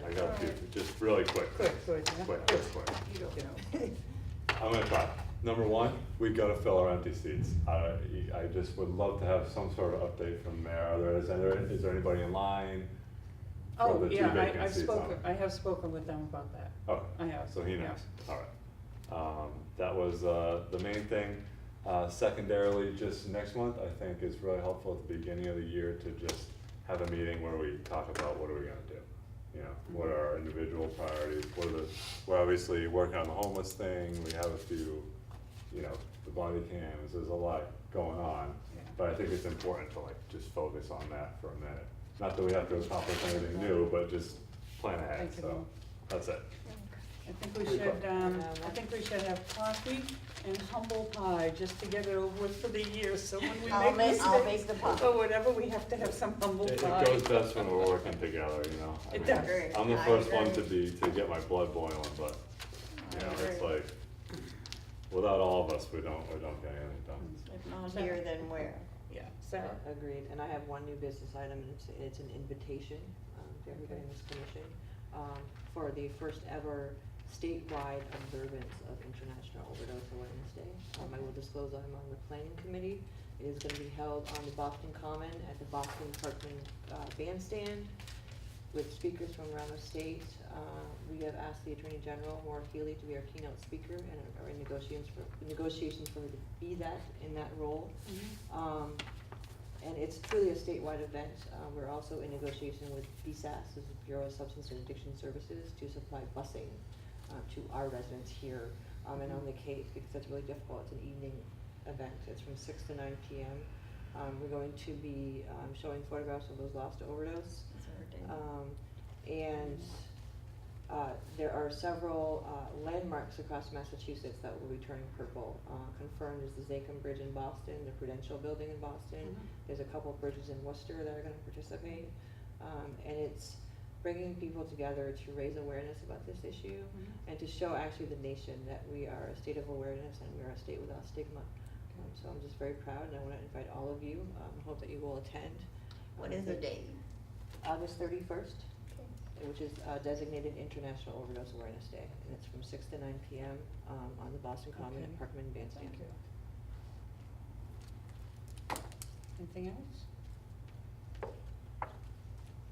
I got a few, just really quick.
Quick, yeah.
Quick.
You don't know.
I'm gonna try. Number one, we gotta fill our empty seats. I just would love to have some sort of update from the mayor. Is there anybody in line for
Oh,
the 2
yeah,
vacant
I've
seats
spoken,
on it?
I have spoken with them about that.
Okay.
I have,
So he knows,
yeah.
all right. That was, the main thing. Secondarily, just next month, I think is really helpful at the beginning of the year to just have a meeting where we talk about what are we gonna do? You know, what are our individual priorities? We're obviously working on the homeless thing. We have a few, you know, the body cams, there's a lot going on.
Yeah.
But I think it's important to like just focus on that for a minute. Not that we have to accomplish anything new, but just plan ahead,
Thank you,
so.
Lou.
That's it.
I think we should have coffee and humble pie, just to get it over with for the year, so when we
I'll
make
make
mistakes
the pie.
or whatever, we have to have some humble
It
pie.
goes best when we're working together, you know? I
It
mean,
does.
I'm the
I
first one
agree.
to get my blood boiling, but, you know, it's
agree.
like, without all of us, we don't get anything done.
If not here, then where?
Yeah, Sarah?
Agreed, and I have one new business item, and it's an invitation to everybody in this commission for the first ever statewide observance of International Overdose Awareness Day. I will disclose I'm on the planning committee. It is going to be held on the Boston Common at the Boston Parkman Bandstand with speakers from around the state. We have asked the Attorney General, Maura Healy, to be our keynote speaker and are in negotiations for her to be that in that role. And it's truly a statewide event. We're also in negotiation with BSAS, the Bureau of Substance and Addiction Services, to supply busing to our residents here and on the Cape, because that's really difficult. It's an evening event. It's from 6 to 9 p.m. We're going to be showing photographs of those lost to overdose. And there are several landmarks across Massachusetts that will be turning purple. Confirmed is the Zachem Bridge in Boston, the Prudential Building in Boston. There's a couple of bridges in Worcester that are going to participate. And it's bringing people together to raise awareness about this issue and to show actually the nation that we are a state of awareness and we are a state without stigma. So I'm just very proud, and I want to invite all of you. Hope that you will attend.
What is the date?
August 31st. Which is designated International Overdose Awareness Day, and it's from 6 to 9 p.m. On the Boston Common at Parkman Bandstand.
Anything else?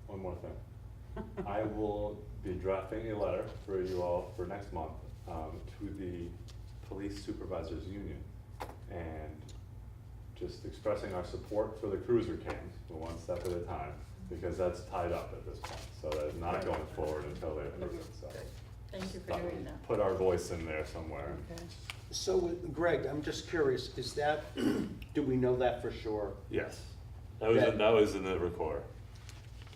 One more thing. I will be drafting a letter for you all for next month to the Police Supervisors Union, and just expressing our support for the cruiser cams, one step at a time, because that's tied up at this point, so that is not going forward until they approve it, so.
Thank you for doing that.
Put our voice in there somewhere.
Okay.
So, Greg, I'm just curious, is that, do we know that for sure,
Yes, that was in the record.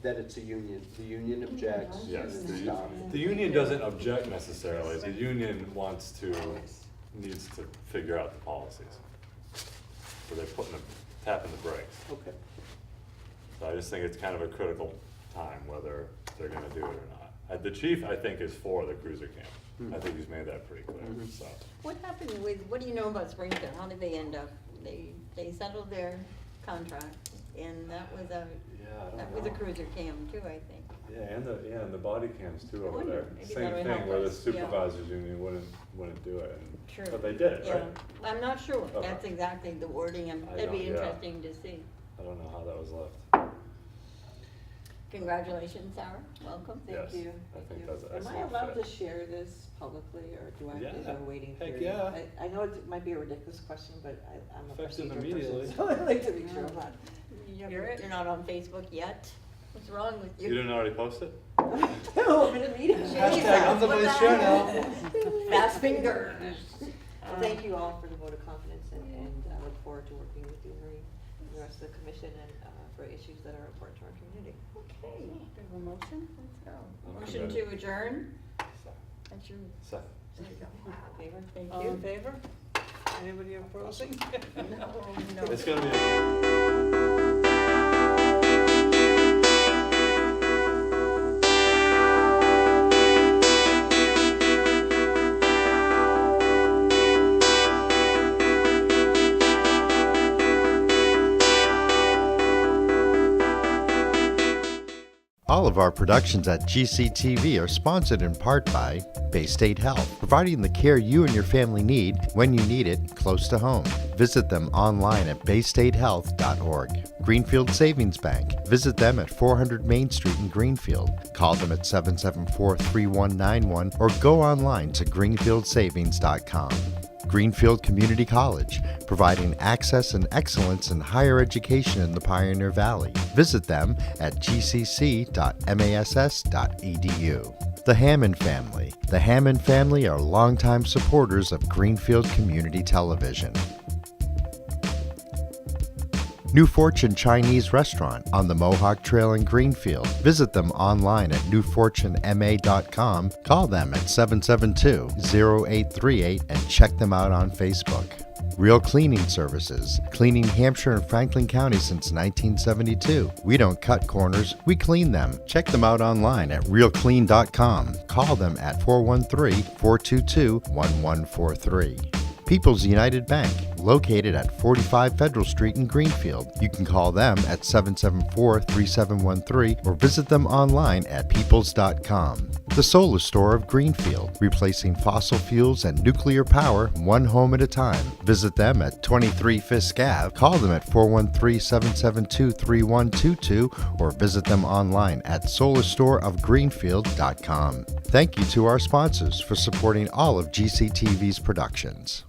that it's a union? The union objects?
Yes,
and stuff.
the union doesn't object necessarily, the union needs to figure out the policies. So they're tapping the brakes.
Okay.
So I just think it's kind of a critical time whether they're gonna do it or not. The chief, I think, is for the cruiser camp. I think he's made that pretty clear, so.
What happened what do you know about Springfield? How did they end up? They settled their contract, and that was a cruiser cam too, I think.
Yeah, and the body cams too over
wonder,
there.
maybe
Same
that would
thing,
help
where the
us, yeah.
supervisors union wouldn't do it,
True.
but they did it,
Yeah,
right?
I'm not sure.
Okay.
That's exactly the wording, and
I
it'd be
don't- yeah.
interesting to see.
I don't know how that was left.
Congratulations, Sarah. Welcome.
Yes,
Thank you.
I think
you.
that's an
Am I
excellent
allowed
fit.
to share this publicly, or do I have to have a waiting
heck
period?
yeah.
I know it might be a ridiculous question, but I'm a
Effective
procedural
immediately.
person, so I like to make sure I'm not.
You're not on Facebook yet? What's wrong with
You
you?
didn't already post it?
No, I'm in a meeting.
I'm the vice chair now.
Fast finger.
Well, thank you all for the vote of confidence, and I look forward to working with you, Marie, and the rest of the commission, and for issues that are important to our community.
Okay, do we have a motion? Let's go.
I'm
Motion
committed.
to adjourn? That's your,
So,
there you go.
Favor?
Thank
All in
you.
favor? Anybody opposing?
No.
it's gonna be.
All of our productions at GCTV are sponsored in part by Bay State Health, providing the care you and your family need when you need it close to home. Visit them online at baystatehealth.org. Greenfield Savings Bank. Visit them at 400 Main Street in Greenfield. Call them at 774-3191 or go online to greenfieldsavings.com. Greenfield Community College, providing access and excellence in higher education in the Pioneer Valley. Visit them at gcc.mass.edu. The Hammond Family. The Hammond family are longtime supporters of Greenfield Community Television. New Fortune Chinese Restaurant on the Mohawk Trail in Greenfield. Visit them online at newfortunema.com. Call them at 772-0838 and check them out on Facebook. Real Cleaning Services, cleaning Hampshire and Franklin County since 1972. We don't cut corners, we clean them. Check them out online at realclean.com. Call them at 413-422-1143. People's United Bank, located at 45 Federal Street in Greenfield. You can call them at 774-3713 or visit them online at peoples.com. The Solar Store of Greenfield, replacing fossil fuels and nuclear power one home at a time. Visit them at 23 Fisk Ave. Call them at 413-772-3122 or visit them online at solarstoreofgreenfield.com. Thank you to our sponsors for supporting all of GCTV's productions.